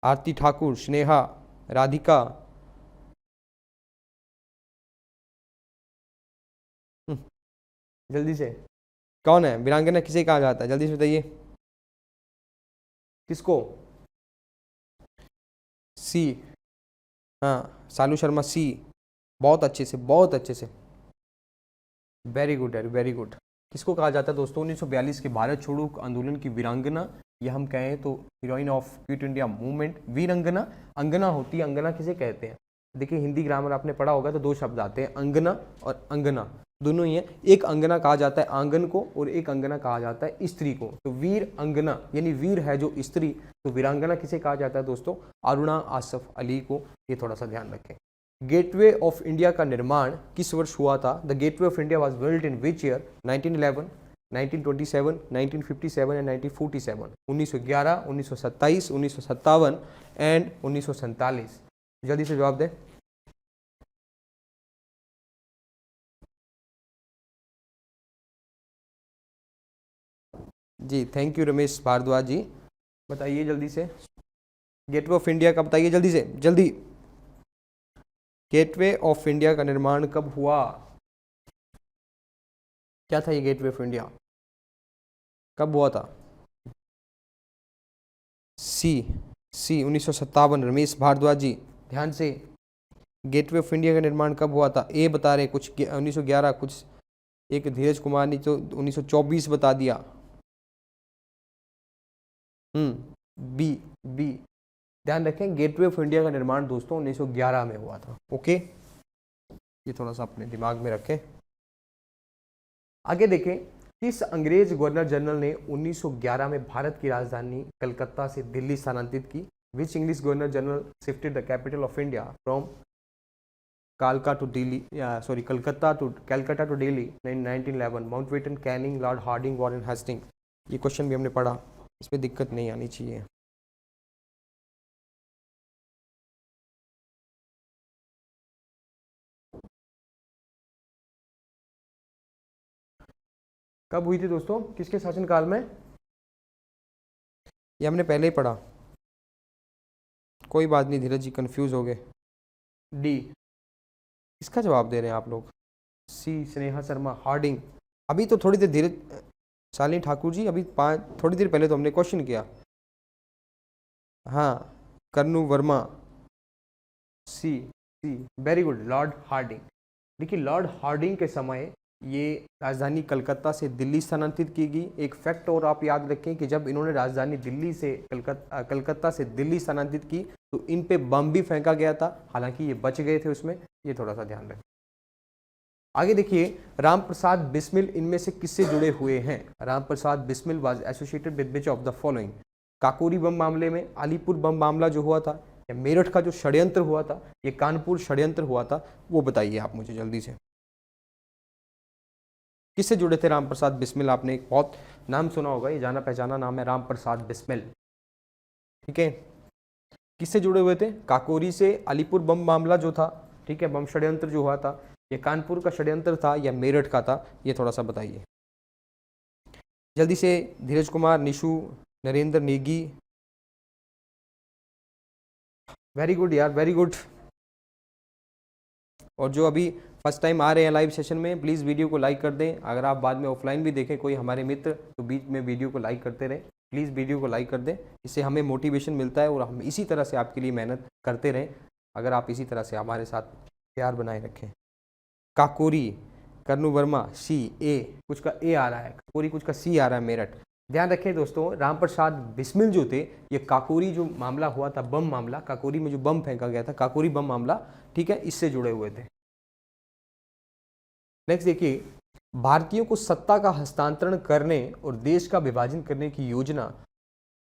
आरती ठाकुर, स्नेहा, राधिका, जल्दी से, कौन है वीरांगना किसे कहा जाता है? जल्दी से बताइए किसको? सी, हाँ सालू शर्मा सी, बहुत अच्छे से, बहुत अच्छे से, वेरी गुड है, वेरी गुड। किसको कहा जाता है दोस्तों 1942 के भारत छोड़ो आंदोलन की वीरांगना, या हम कहें तो heroine of quit India movement. वीरंगना, अंगना होती है, अंगना किसे कहते हैं? देखिए हिंदी ग्रामर आपने पढ़ा होगा तो दो शब्द आते हैं, अंगना और अंगना, दोनों ही है। एक अंगना कहा जाता है आंगन को और एक अंगना कहा जाता है स्त्री को। तो वीर अंगना यानी वीर है जो स्त्री, तो वीरांगना किसे कहा जाता है दोस्तों? अरुणा आसफ अली को। ये थोड़ा सा ध्यान रखें। गेटवे ऑफ इंडिया का निर्माण किस वर्ष हुआ था? The gateway of India was built in which year? 1911, 1927, 1957 and 1947। 1911, 1927, 1957 and 1947। जल्दी से जवाब दें। जी थैंक यू रमेश भारद्वाज जी। बताइए जल्दी से, गेटवे ऑफ इंडिया का बताइए जल्दी से, जल्दी। गेटवे ऑफ इंडिया का निर्माण कब हुआ? क्या था ये गेटवे ऑफ इंडिया, कब हुआ था? सी 1957। रमेश भारद्वाज जी ध्यान से, गेटवे ऑफ इंडिया का निर्माण कब हुआ था? ए बता रहे कुछ 1911, कुछ एक धीरज कुमार ने तो 1924 बता दिया। बी बी ध्यान रखें, गेटवे ऑफ इंडिया का निर्माण दोस्तों 1911 में हुआ था। ओके, ये थोड़ा सा अपने दिमाग में रखें। आगे देखें, किस अंग्रेज गवर्नर जनरल ने 1911 में भारत की राजधानी कलकत्ता से दिल्ली स्थानांतरित की? Which English governor general shifted the capital of India from Calcutta to Delhi in 1911? Mountbatten, Canning, lord Hardinge, Warren Hasting. ये क्वेश्चन भी हमने पढ़ा, इसमें दिक्कत नहीं आनी चाहिए। कब हुई थी दोस्तों, किसके शासनकाल में? ये हमने पहले ही पढ़ा, कोई बात नहीं धीरज जी, कंफ्यूज हो गए। डी, इसका जवाब दे रहे हैं आप लोग। सी स्नेहा शर्मा, हार्डिंग। अभी तो थोड़ी देर धीरज, शालिनी ठाकुर जी, अभी थोड़ी देर पहले तो हमने क्वेश्चन किया। हाँ करनू वर्मा, सी वेरी गुड, लॉर्ड हार्डिंग। देखिए लॉर्ड हार्डिंग के समय ये राजधानी कलकत्ता से दिल्ली स्थानांतरित की गई। एक फैक्ट और आप याद रखें कि जब इन्होंने राजधानी दिल्ली से कलकत्ता से दिल्ली स्थानांतरित की तो इन पे बम भी फेंका गया था, हालांकि ये बच गए थे उसमें, ये थोड़ा सा ध्यान रखें। आगे देखिए, राम प्रसाद बिस्मिल इनमें से किससे जुड़े हुए हैं? Ram Prasad Bismil was associated with which of the following? Kakori bomb मामले में, अलीपुर बम मामला जो हुआ था, या मेरठ का जो षड्यंत्र हुआ था, ये कानपुर षड्यंत्र हुआ था, वो बताइए आप मुझे जल्दी से। किससे जुड़े थे राम प्रसाद बिस्मिल? आपने एक बहुत नाम सुना होगा, ये जाना पहचाना नाम है, राम प्रसाद बिस्मिल। ठीक है, किससे जुड़े हुए थे? काकोरी से। अलीपुर बम मामला जो था, ठीक है, बम षड्यंत्र जो हुआ था, ये कानपुर का षड्यंत्र था या मेरठ का था? ये थोड़ा सा बताइए जल्दी से। धीरज कुमार, निशु, नरेंद्र नेगी, वेरी गुड यार, वेरी गुड। और जो अभी फर्स्ट टाइम आ रहे हैं लाइव सेशन में, प्लीज़ वीडियो को लाइक कर दें। अगर आप बाद में ऑफलाइन भी देखें कोई हमारे मित्र, तो बीच में वीडियो को लाइक करते रहें। प्लीज़ वीडियो को लाइक कर दें, इससे हमें मोटिवेशन मिलता है और हम इसी तरह से आपके लिए मेहनत करते रहें, अगर आप इसी तरह से हमारे साथ प्यार बनाए रखें। काकोरी, कन्नू वर्मा, सी ए, कुछ का ए आ रहा है, काकोरी कुछ का सी आ रहा है, मेरठ। ध्यान रखें दोस्तों, राम प्रसाद बिस्मिल जो थे, ये काकोरी जो मामला हुआ था, बम मामला, काकोरी में जो बम फेंका गया था, काकोरी बम मामला, ठीक है, इससे जुड़े हुए थे। नेक्स्ट देखिए, भारतीयों को सत्ता का हस्तांतरण करने और देश का विभाजन करने की योजना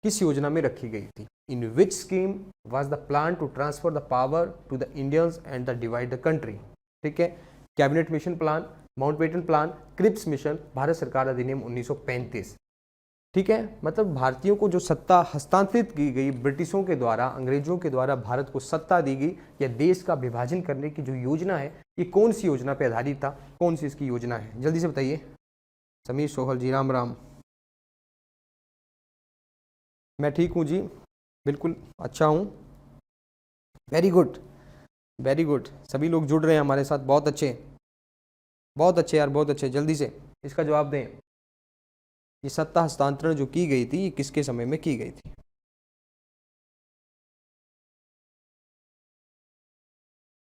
किस योजना में रखी गई थी? In which scheme was the plan to transfer the power to the Indians and the divide the country? ठीक है, cabinet mission plan, Mountbatten plan, Cripps mission, Bharat सरकार अधिनियम 1935। ठीक है, मतलब भारतीयों को जो सत्ता हस्तांतरित की गई ब्रिटिशों के द्वारा, अंग्रेजों के द्वारा भारत को सत्ता दी गई या देश का विभाजन करने की जो योजना है, ये कौन सी योजना पे आधारित था? कौन सी इसकी योजना है? जल्दी से बताइए। समीर सोहल जी, राम राम। मैं ठीक हूँ जी, बिल्कुल अच्छा हूँ। Very good, very good. सभी लोग जुड़ रहे हैं हमारे साथ, बहुत अच्छे, बहुत अच्छे यार, बहुत अच्छे। जल्दी से इसका जवाब दें। ये सत्ता हस्तांतरण जो की गई थी, ये किसके समय में की गई थी?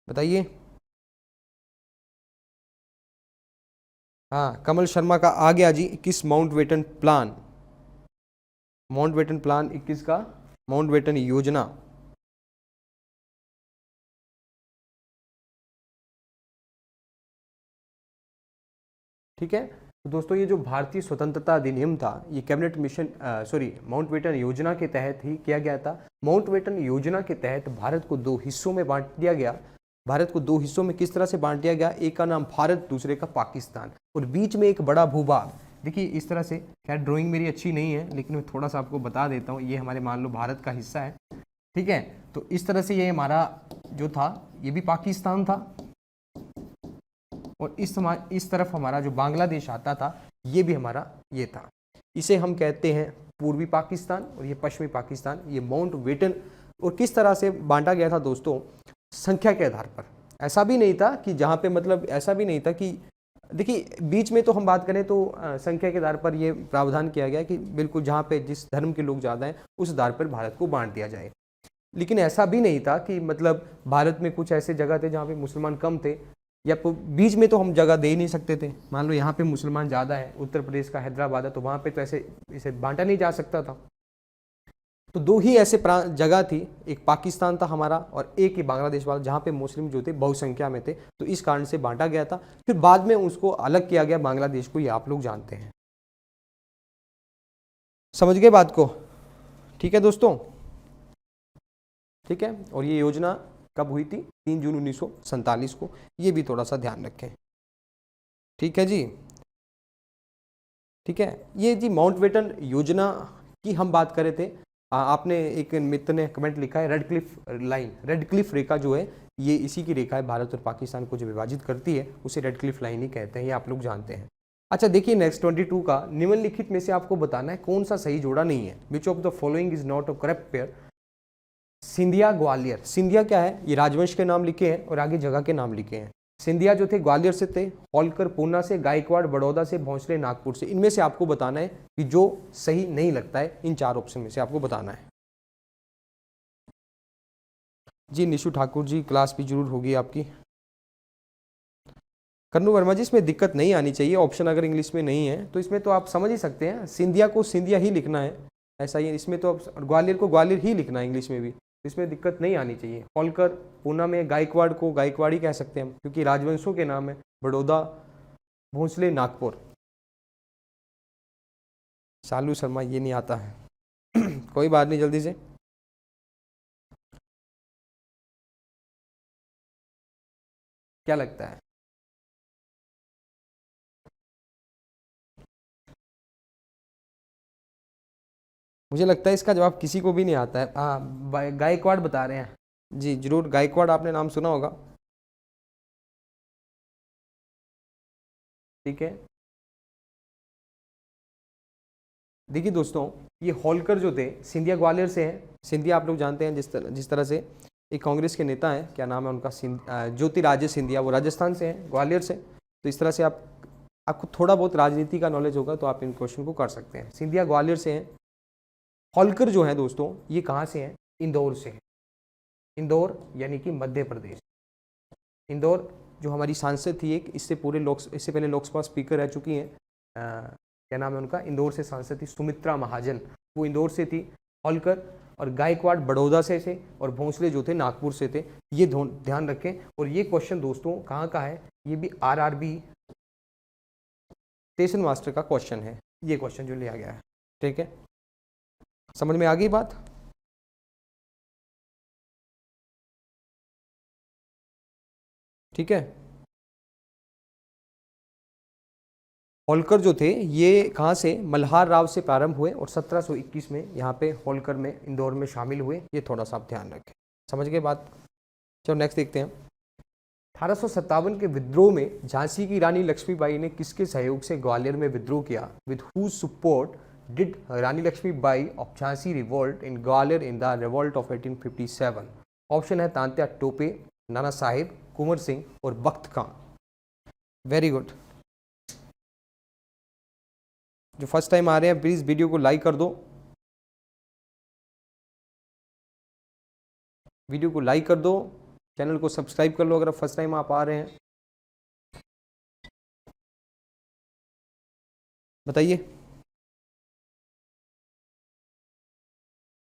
बताइए। हाँ, कमल शर्मा का आ गया जी, 21 माउंटबेटन प्लान। माउंटबेटन प्लान 21 का, माउंटबेटन योजना। ठीक है, तो दोस्तों ये जो भारतीय स्वतंत्रता अधिनियम था, ये कैबिनेट मिशन माउंटबेटन योजना के तहत ही किया गया था। माउंटबेटन योजना के तहत भारत को दो हिस्सों में बांट दिया गया। भारत को दो हिस्सों में किस तरह से बांट दिया गया? एक का नाम भारत, दूसरे का पाकिस्तान, और बीच में एक बड़ा भूभाग। देखिए इस तरह से, खैर ड्राइंग मेरी अच्छी नहीं है, लेकिन मैं थोड़ा सा आपको बता देता हूँ। ये हमारे मान लो भारत का हिस्सा है, ठीक है, तो इस तरह से ये हमारा जो था, ये भी पाकिस्तान था, और इस तरफ हमारा जो बांग्लादेश आता था, ये भी हमारा ये था। इसे हम कहते हैं पूर्वी पाकिस्तान और ये पश्चिमी पाकिस्तान। ये माउंटबेटन, और किस तरह से बांटा गया था दोस्तों? संख्या के आधार पर। ऐसा भी नहीं था कि जहाँ पे, मतलब ऐसा भी नहीं था कि, देखिए बीच में तो हम बात करें तो संख्या के आधार पर ये प्रावधान किया गया कि बिल्कुल जहाँ पे जिस धर्म के लोग ज़्यादा हैं उस आधार पर भारत को बांट दिया जाए। लेकिन ऐसा भी नहीं था कि मतलब भारत में कुछ ऐसे जगह थे जहाँ पे मुसलमान कम थे, या बीच में तो हम जगह दे ही नहीं सकते थे। मान लो यहाँ पे मुसलमान ज़्यादा है, उत्तर प्रदेश का हैदराबाद है, तो वहाँ पे तो ऐसे इसे बांटा नहीं जा सकता था। तो दो ही ऐसे जगह थी, एक पाकिस्तान था हमारा और एक ही बांग्लादेश वाला, जहाँ पे मुस्लिम जो थे बहुसंख्या में थे, तो इस कारण से बांटा गया था। फिर बाद में उसको अलग किया गया बांग्लादेश को, ये आप लोग जानते हैं। समझ गए बात को? ठीक है दोस्तों, ठीक है। और ये योजना कब हुई थी? 3 जून 1947 को। ये भी थोड़ा सा ध्यान रखें, ठीक है जी, ठीक है। ये जी माउंटबेटन योजना की हम बात कर रहे थे। आपने एक मित्र ने कमेंट लिखा है Radcliffe line. Radcliffe रेखा जो है, ये इसी की रेखा है, भारत और पाकिस्तान को जो विभाजित करती है उसे रेड क्लिफ लाइन ही कहते हैं, ये आप लोग जानते हैं। अच्छा देखिए नेक्स्ट 22 का, निम्नलिखित में से आपको बताना है कौन सा सही जोड़ा नहीं है। विच of the following is not a correct pair? Scindia Gwalior. Scindia क्या है? ये राजवंश के नाम लिखे हैं और आगे जगह के नाम लिखे हैं। सिंधिया जो थे ग्वालियर से थे, होलकर पूना से, गायकवाड़ बड़ौदा से, भोंसले नागपुर से। इनमें से आपको बताना है कि जो सही नहीं लगता है, इन 4 ऑप्शन में से आपको बताना है जी। निशु ठाकुर जी, क्लास भी जरूर होगी आपकी। कन्नू वर्मा जी, इसमें दिक्कत नहीं आनी चाहिए। ऑप्शन अगर इंग्लिश में नहीं है तो इसमें तो आप समझ ही सकते हैं, सिंधिया को सिंधिया ही लिखना है, ऐसा ही है इसमें तो। ग्वालियर को ग्वालियर ही लिखना है इंग्लिश में भी, इसमें दिक्कत नहीं आनी चाहिए। होलकर पूना में गायकवाड़ को गायकवाड़ी कह सकते हैं हम, क्योंकि राजवंशों के नाम है। बड़ौदा, भोंसले, नागपुर। शालू शर्मा, ये नहीं आता है कोई बात नहीं, जल्दी से। क्या लगता है? मुझे लगता है इसका जवाब किसी को भी नहीं आता है। हाँ, गायकवाड़ बता रहे हैं जी, जरूर गायकवाड़ आपने नाम सुना होगा। ठीक है, देखिए दोस्तों, ये होलकर जो थे सिंधिया ग्वालियर से हैं। सिंधिया आप लोग जानते हैं जिस तरह से एक कांग्रेस के नेता हैं, क्या नाम है उनका, ज्योतिरादित्य सिंधिया, वो राजस्थान से हैं, ग्वालियर से। तो इस तरह से आपको थोड़ा बहुत राजनीति का नॉलेज होगा तो आप इन क्वेश्चन को कर सकते हैं। सिंधिया ग्वालियर से हैं। होलकर जो है दोस्तों, ये कहाँ से हैं? इंदौर से हैं। इंदौर यानी कि मध्य प्रदेश। इंदौर जो हमारी सांसद थी एक, इससे पहले लोकसभा स्पीकर रह चुकी हैं, क्या नाम है उनका, इंदौर से सांसद थी सुमित्रा महाजन, वो इंदौर से थी। होलकर और गायकवाड़ बड़ौदा से थे, और भोंसले जो थे नागपुर से थे। ये ध्यान रखें। और ये क्वेश्चन दोस्तों कहाँ का है? ये भी आरआरबी स्टेशन मास्टर का क्वेश्चन है, ये क्वेश्चन जो लिया गया है। ठीक है, समझ में आ गई बात? ठीक है, होलकर जो थे ये कहाँ से? मल्हार राव से प्रारंभ हुए और 1721 में यहाँ पे होलकर में इंदौर में शामिल हुए। ये थोड़ा सा आप ध्यान रखें। समझ गए बात? चलो नेक्स्ट देखते हैं। 1857 के विद्रोह में झांसी की रानी लक्ष्मीबाई ने किसके सहयोग से ग्वालियर में विद्रोह किया? With whose support did Rani Lakshmibai of Jhansi revolt in Gwalior in the revolt of 1857? Option है तांत्या टोपे, नाना साहेब, कुंवर सिंह और बख्त खां। Very good. जो फर्स्ट टाइम आ रहे हैं प्लीज वीडियो को लाइक कर दो, वीडियो को लाइक कर दो, चैनल को सब्सक्राइब कर लो अगर फर्स्ट टाइम आप आ रहे हैं। बताइए।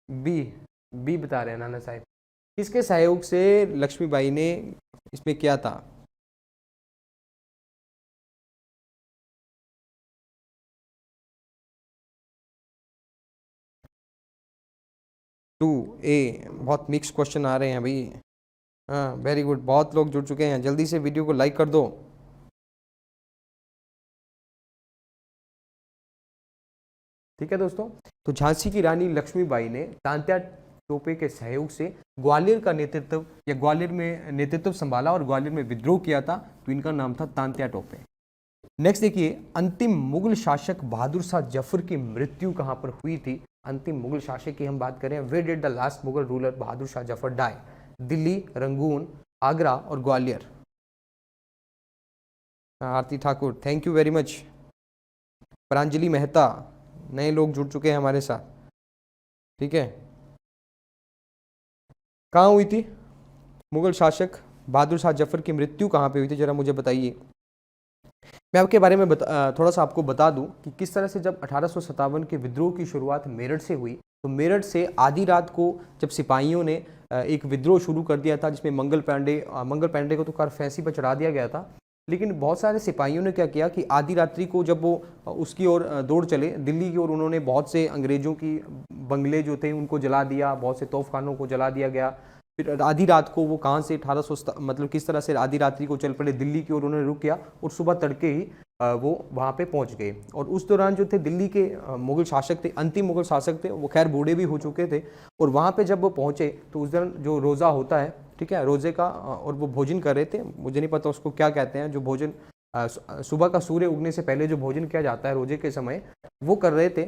बी बता रहे हैं नाना साहब। किसके सहयोग से लक्ष्मीबाई ने इसमें किया था? टू ए, बहुत मिक्स क्वेश्चन आ रहे हैं भाई। हाँ वेरी गुड, बहुत लोग जुड़ चुके हैं, जल्दी से वीडियो को लाइक कर दो। ठीक है दोस्तों, तो झांसी की रानी लक्ष्मीबाई ने तांत्या टोपे के सहयोग से ग्वालियर का नेतृत्व या ग्वालियर में नेतृत्व संभाला और ग्वालियर में विद्रोह किया था, तो इनका नाम था तांत्या टोपे। नेक्स्ट देखिए, अंतिम मुगल शासक बहादुर शाह जफर की मृत्यु कहां पर हुई थी? अंतिम मुगल शासक की हम बात करें, where did the last Mughal ruler Bahadur Shah Zafar die? Delhi, Rangoon, Agra और Gwalior. Aarti Thakur, thank you very much. Pranjali Mehta, नए लोग जुड़ चुके हैं हमारे साथ। ठीक है, कहाँ हुई थी मुगल शासक बहादुर शाह जफर की मृत्यु कहाँ पे हुई थी, जरा मुझे बताइए। मैं आपके बारे में थोड़ा सा आपको बता दूं कि किस तरह से जब 1857 के विद्रोह की शुरुआत मेरठ से हुई, तो मेरठ से आधी रात को जब सिपाहियों ने एक विद्रोह शुरू कर दिया था, जिसमें मंगल पांडे को तो कार फांसी पर चढ़ा दिया गया था, लेकिन बहुत सारे सिपाहियों ने क्या किया कि आधी रात्रि को जब वो उसकी ओर दौड़ चले दिल्ली की ओर, उन्होंने बहुत से अंग्रेजों की बंगले जो थे उनको जला दिया, बहुत से तोपखानों को जला दिया गया। फिर आधी रात को वो कहाँ से 1800 मतलब किस तरह से आधी रात्रि को चल पड़े दिल्ली की ओर, उन्होंने रुक किया और सुबह तड़के ही वो वहाँ पे पहुँच गए। और उस दौरान जो थे दिल्ली के मुगल शासक थे, अंतिम मुगल शासक थे, वो खैर बूढ़े भी हो चुके थे, और वहाँ पे जब वो पहुँचे तो उस दौरान जो रोज़ा होता है, ठीक है, रोज़े का, और वो भोजन कर रहे थे, मुझे नहीं पता उसको क्या कहते हैं, जो भोजन सुबह का सूर्य उगने से पहले जो भोजन किया जाता है रोज़े के समय, वो कर रहे थे।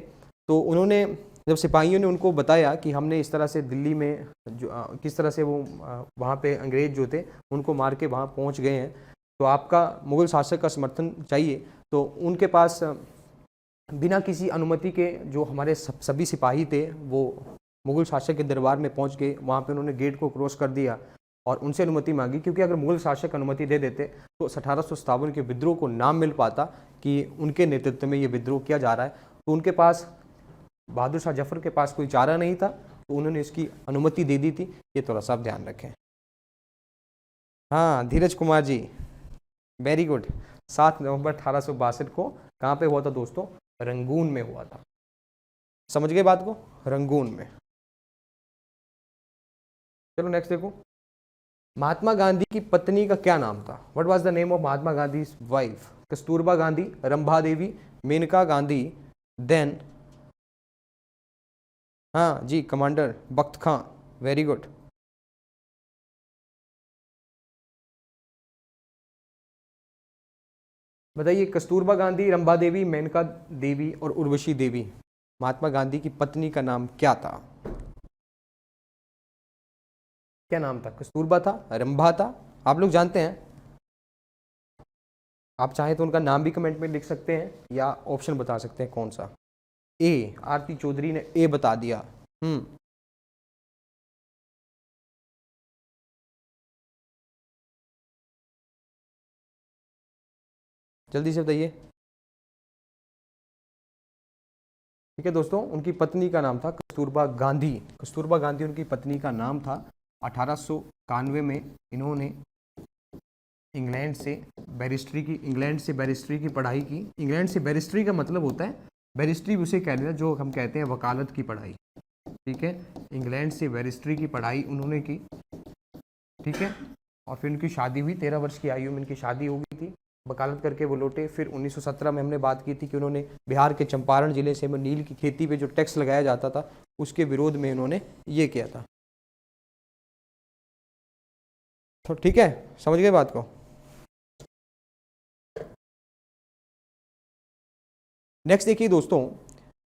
तो उन्होंने जब सिपाहियों ने उनको बताया कि हमने इस तरह से दिल्ली में जो किस तरह से वो वहाँ पे अंग्रेज जो थे उनको मार के वहाँ पहुँच गए हैं, तो आपका मुगल शासक का समर्थन चाहिए, तो उनके पास बिना किसी अनुमति के जो हमारे सभी सिपाही थे वो मुगल शासक के दरबार में पहुँच गए। वहाँ पे उन्होंने गेट को क्रॉस कर दिया और उनसे अनुमति मांगी, क्योंकि अगर मुगल शासक अनुमति दे देते तो 1857 के विद्रोह को नाम मिल पाता कि उनके नेतृत्व में ये विद्रोह किया जा रहा है। तो उनके पास, बहादुर शाह जफर के पास कोई चारा नहीं था, तो उन्होंने इसकी अनुमति दे दी थी। ये थोड़ा सा आप ध्यान रखें। हाँ धीरज कुमार जी, वेरी गुड। 7 नवंबर 1862 को कहाँ पे हुआ था दोस्तों? रंगून में हुआ था। समझ गए बात को? रंगून में। चलो नेक्स्ट देखो, महात्मा गांधी की पत्नी का क्या नाम था? What was the name of Mahatma Gandhi wife? Kasturba Gandhi, Rambha Devi, Maneka Gandhi, then हाँ जी, commander Bakht Khan, very good. बताइए, कस्तूरबा गांधी, रंभा देवी, मेनका देवी और उर्वशी देवी, महात्मा गांधी की पत्नी का नाम क्या था? क्या नाम था? कस्तूरबा था, रंभा था? आप लोग जानते हैं? आप चाहें तो उनका नाम भी कमेंट में लिख सकते हैं या ऑप्शन बता सकते हैं कौन सा। ए, आरती चौधरी ने ए बता दिया। जल्दी से बताइए। ठीक है दोस्तों, उनकी पत्नी का नाम था कस्तूरबा गांधी। कस्तूरबा गांधी उनकी पत्नी का नाम था। 1891 में इन्होंने इंग्लैंड से बैरिस्ट्री की पढ़ाई की। इंग्लैंड से बैरिस्ट्री का मतलब होता है, बैरिस्ट्री उसे कह देना जो हम कहते हैं वकालत की पढ़ाई। ठीक है, इंग्लैंड से बैरिस्ट्री की पढ़ाई उन्होंने की। ठीक है, और फिर उनकी शादी हुई। 13 वर्ष की आयु में इनकी शादी हो गई थी। वकालत करके वो लौटे। फिर 1917 में हमने बात की थी कि उन्होंने बिहार के चंपारण जिले से नील की खेती पे जो टैक्स लगाया जाता था उसके विरोध में उन्होंने ये किया था। तो ठीक है, समझ गए बात को? नेक्स्ट देखिए दोस्तों,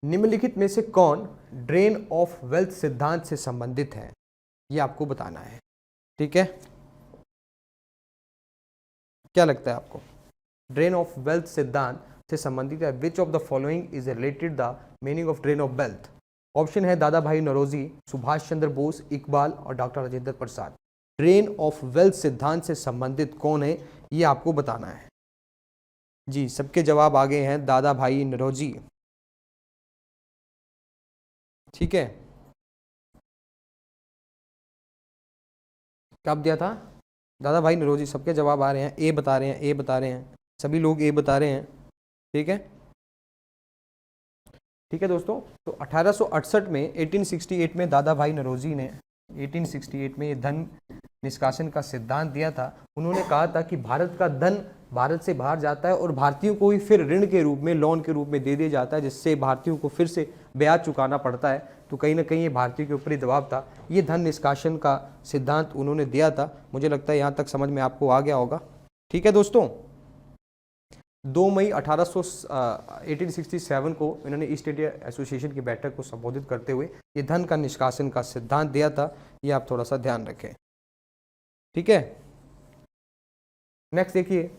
निम्नलिखित में से कौन ड्रेन ऑफ वेल्थ सिद्धांत से संबंधित है, ये आपको बताना है। ठीक है, क्या लगता है आपको? ड्रेन ऑफ वेल्थ सिद्धांत से संबंधित है। विच of the following is related the meaning of drain of wealth? Option है दादा भाई नौरोजी, सुभाष चंद्र बोस, इकबाल और doctor Rajendra Prasad. Drain of wealth सिद्धांत से संबंधित कौन है, ये आपको बताना है। जी, सबके जवाब आ गए हैं दादा भाई नौरोजी। ठीक है, कब दिया था? दादा भाई नौरोजी। सबके जवाब आ रहे हैं, ए बता रहे हैं, ए बता रहे हैं, सभी लोग ए बता रहे हैं। ठीक है, ठीक है दोस्तों। तो 1868 में 1868 में दादा भाई नौरोजी ने 1868 में ये धन निष्कासन का सिद्धांत दिया था। उन्होंने कहा था कि भारत का धन भारत से बाहर जाता है और भारतीयों को ही फिर ऋण के रूप में, लोन के रूप में दे दिया जाता है, जिससे भारतीयों को फिर से ब्याज चुकाना पड़ता है। तो कहीं ना कहीं ये भारतीयों के ऊपर ही दबाव था। ये धन निष्कासन का सिद्धांत उन्होंने दिया था। मुझे लगता है यहाँ तक समझ में आपको आ गया होगा। ठीक है दोस्तों, 2 मई 1867 को इन्होंने ईस्ट इंडिया एसोसिएशन की बैठक को संबोधित करते हुए ये धन का निष्कासन का सिद्धांत दिया था। ये आप थोड़ा सा ध्यान रखें। ठीक है, नेक्स्ट देखिए,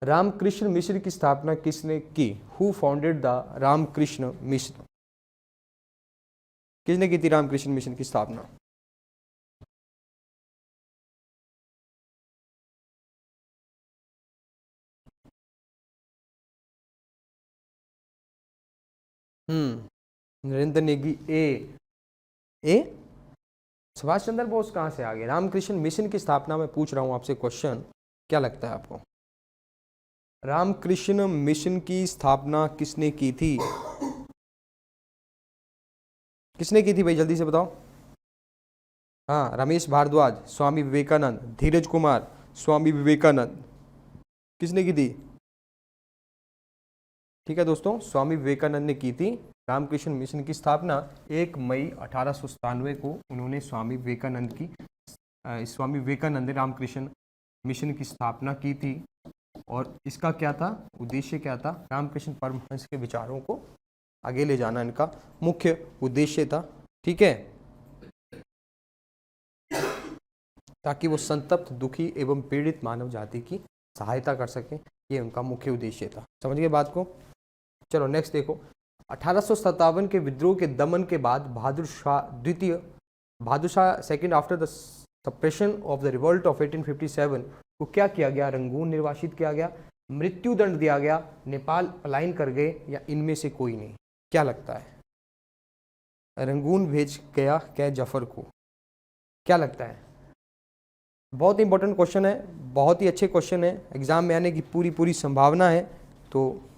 रामकृष्ण मिशन की स्थापना किसने की? Who founded the Ramakrishna mission? किसने की थी रामकृष्ण मिशन की स्थापना? नरेंद्र नेगी। ए सुभाष चंद्र बोस कहां से आ गए? रामकृष्ण मिशन की स्थापना में पूछ रहा हूं आपसे क्वेश्चन, क्या लगता है आपको? रामकृष्ण मिशन की स्थापना किसने की थी? किसने की थी भाई, जल्दी से बताओ। हाँ, रमेश भारद्वाज, स्वामी विवेकानंद, धीरज कुमार, स्वामी विवेकानंद। किसने की थी? ठीक है दोस्तों, स्वामी विवेकानंद ने की थी रामकृष्ण मिशन की स्थापना। 1 मई 1897 को उन्होंने स्वामी विवेकानंद ने रामकृष्ण मिशन की स्थापना की थी। और इसका क्या था उद्देश्य, क्या था? रामकृष्ण परमहंस के विचारों को आगे ले जाना इनका मुख्य उद्देश्य था। ठीक है, ताकि वो संतप्त, दुखी एवं पीड़ित मानव जाति की सहायता कर सके। ये उनका मुख्य उद्देश्य था। समझ गए बात को? चलो नेक्स्ट देखो, 1857 के विद्रोह के दमन के बाद Bahadur Shah second after the suppression of the revolt of 1857 को क्या किया गया? रंगून निर्वासित किया गया, मृत्यु दंड दिया गया, नेपाल पलायन कर गए, या इनमें से कोई नहीं? क्या लगता है? रंगून भेज गया क्या जफर को? क्या लगता है? बहुत इंपॉर्टेंट क्वेश्चन है, बहुत ही अच्छे क्वेश्चन है, एग्जाम में आने की पूरी संभावना है। तो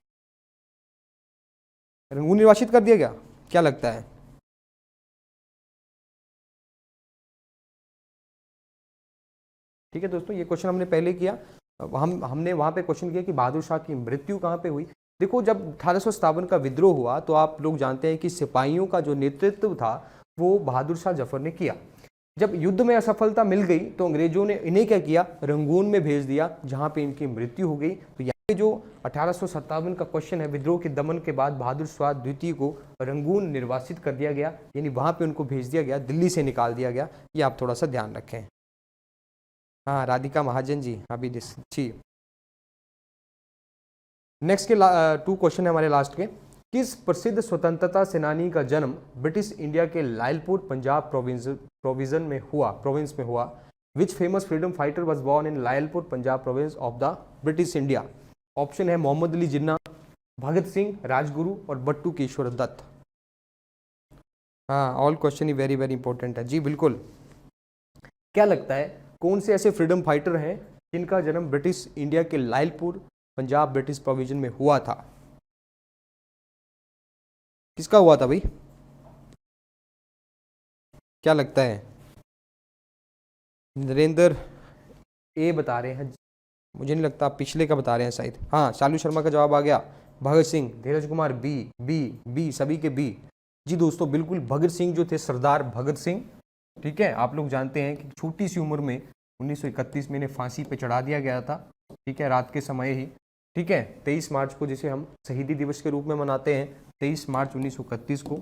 रंगून निर्वासित कर दिया गया, क्या लगता है? ठीक है दोस्तों, ये क्वेश्चन हमने पहले किया। हमने वहां पे क्वेश्चन किया कि बहादुर शाह की मृत्यु कहां पे हुई। देखो, जब 1857 का विद्रोह हुआ तो आप लोग जानते हैं कि सिपाहियों का जो नेतृत्व था वो बहादुर शाह जफर ने किया। जब युद्ध में असफलता मिल गई तो अंग्रेजों ने इन्हें क्या किया, रंगून में भेज दिया, जहां पे इनकी मृत्यु हो गई। तो यहाँ पे जो 1857 का क्वेश्चन है, विद्रोह के दमन के बाद बहादुर शाह द्वितीय को रंगून निर्वासित कर दिया गया, यानी वहां पे उनको भेज दिया गया, दिल्ली से निकाल दिया गया। ये आप थोड़ा सा ध्यान रखें। हाँ, राधिका महाजन जी अभी जी। नेक्स्ट के 2 क्वेश्चन है हमारे लास्ट के। किस प्रसिद्ध स्वतंत्रता सेनानी का जन्म ब्रिटिश इंडिया के लायलपुर पंजाब प्रोविंस में हुआ? Which famous freedom fighter was born in Lyallpur Punjab province of the British India? Option है मोहम्मद अली जिन्ना, भगत सिंह, राजगुरु और बट्टू केशवर दत्त। हाँ, ऑल क्वेश्चन ही वेरी वेरी इंपॉर्टेंट है जी, बिल्कुल। क्या लगता है कौन से ऐसे फ्रीडम फाइटर हैं जिनका जन्म ब्रिटिश इंडिया के लायलपुर पंजाब ब्रिटिश प्रोविजन में हुआ था? किसका हुआ था भाई, क्या लगता है? नरेंद्र ए बता रहे हैं, मुझे नहीं लगता, पिछले का बता रहे हैं शायद। हाँ, शालू शर्मा का जवाब आ गया, भगत सिंह। धीरज कुमार बी, सभी के बी जी। दोस्तों बिल्कुल, भगत सिंह जो थे, सरदार भगत सिंह, ठीक है। आप लोग जानते हैं कि छोटी सी उम्र में 1931 में इन्हें फांसी पे चढ़ा दिया गया था, ठीक है, रात के समय ही, ठीक है। 23 मार्च को, जिसे हम शहीदी दिवस के रूप में मनाते हैं, 23 मार्च 1931 को,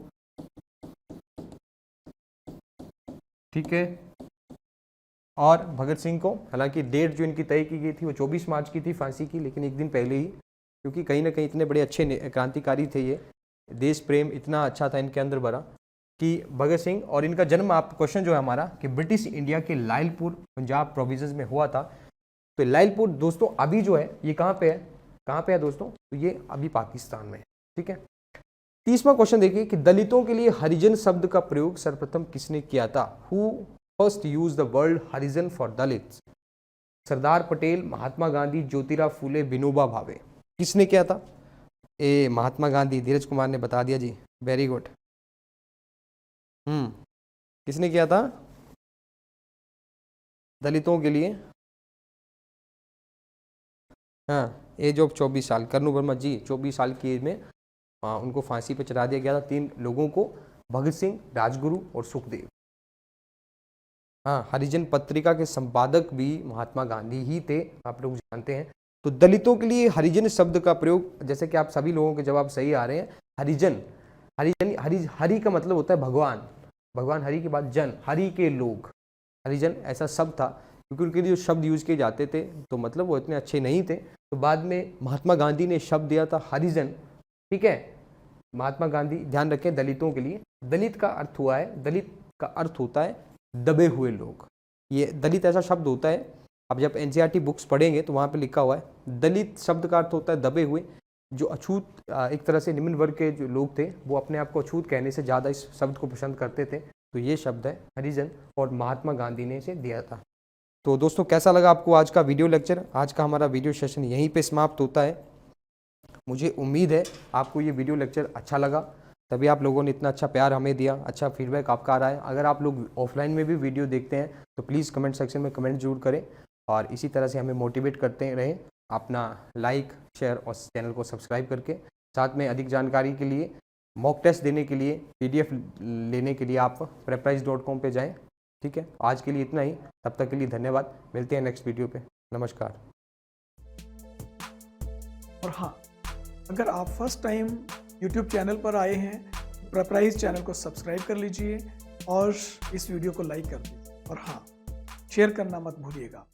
ठीक है। और भगत सिंह को, हालांकि डेट जो इनकी तय की गई थी वो 24 मार्च की थी फांसी की, लेकिन एक दिन पहले ही, क्योंकि कहीं ना कहीं इतने बड़े अच्छे क्रांतिकारी थे ये, देश प्रेम इतना अच्छा था इनके अंदर भरा कि भगत सिंह। और इनका जन्म, आप क्वेश्चन जो है हमारा, कि ब्रिटिश इंडिया के लायलपुर पंजाब प्रोविंस में हुआ था। तो लायलपुर दोस्तों अभी जो है ये कहाँ पे है दोस्तों? तो ये अभी पाकिस्तान में है, ठीक है। 30वां क्वेश्चन देखिए कि दलितों के लिए हरिजन शब्द का प्रयोग सर्वप्रथम किसने किया था? Who first use the word Harijan for Dalits? Sardar Patel, Mahatma Gandhi, Jyotirao Phule, Vinoba Bhave. किसने किया था? ए महात्मा गांधी। धीरज कुमार ने बता दिया जी, वेरी गुड। किसने किया था दलितों के लिए? हाँ, एज ऑफ 24 साल, कर्नू वर्मा जी, 24 साल की एज में उनको फांसी पर चढ़ा दिया गया था 3 लोगों को, भगत सिंह, राजगुरु और सुखदेव। हाँ, हरिजन पत्रिका के संपादक भी महात्मा गांधी ही थे, आप लोग जानते हैं। तो दलितों के लिए हरिजन शब्द का प्रयोग, जैसे कि आप सभी लोगों के जवाब सही आ रहे हैं। हरिजन, हरि का मतलब होता है भगवान, भगवान हरि के बाद जन, हरि के लोग, हरिजन ऐसा शब्द था। क्योंकि उनके लिए जो शब्द यूज किए जाते थे तो मतलब वो इतने अच्छे नहीं थे, तो बाद में महात्मा गांधी ने शब्द दिया था हरिजन, ठीक है। महात्मा गांधी, ध्यान रखें, दलितों के लिए, दलित का अर्थ हुआ है, दलित का अर्थ होता है दबे हुए लोग। ये दलित ऐसा शब्द होता है, अब जब एनसीईआरटी बुक्स पढ़ेंगे तो वहाँ पे लिखा हुआ है दलित शब्द का अर्थ होता है दबे हुए, जो अछूत, एक तरह से निम्न वर्ग के जो लोग थे वो अपने आप को अछूत कहने से ज़्यादा इस शब्द को पसंद करते थे। तो ये शब्द है हरिजन, और महात्मा गांधी ने इसे दिया था। तो दोस्तों कैसा लगा आपको आज का वीडियो लेक्चर? आज का हमारा वीडियो सेशन यहीं पे समाप्त होता है। मुझे उम्मीद है आपको ये वीडियो लेक्चर अच्छा लगा, तभी आप लोगों ने इतना अच्छा प्यार हमें दिया, अच्छा फीडबैक आपका आ रहा है। अगर आप लोग ऑफलाइन में भी वीडियो देखते हैं तो प्लीज़ कमेंट सेक्शन में कमेंट जरूर करें, और इसी तरह से हमें मोटिवेट करते रहें, अपना लाइक, शेयर और चैनल को सब्सक्राइब करके। साथ में अधिक जानकारी के लिए, मॉक टेस्ट देने के लिए, PDF लेने के लिए आप preprise.com पे जाएं, ठीक है। आज के लिए इतना ही, तब तक के लिए धन्यवाद। मिलते हैं नेक्स्ट वीडियो पे, नमस्कार। और हाँ, अगर आप फर्स्ट टाइम YouTube चैनल पर आए हैं, प्रेपराइज चैनल को सब्सक्राइब कर लीजिए और इस वीडियो को लाइक कर दीजिए, और हाँ, शेयर करना मत भूलिएगा।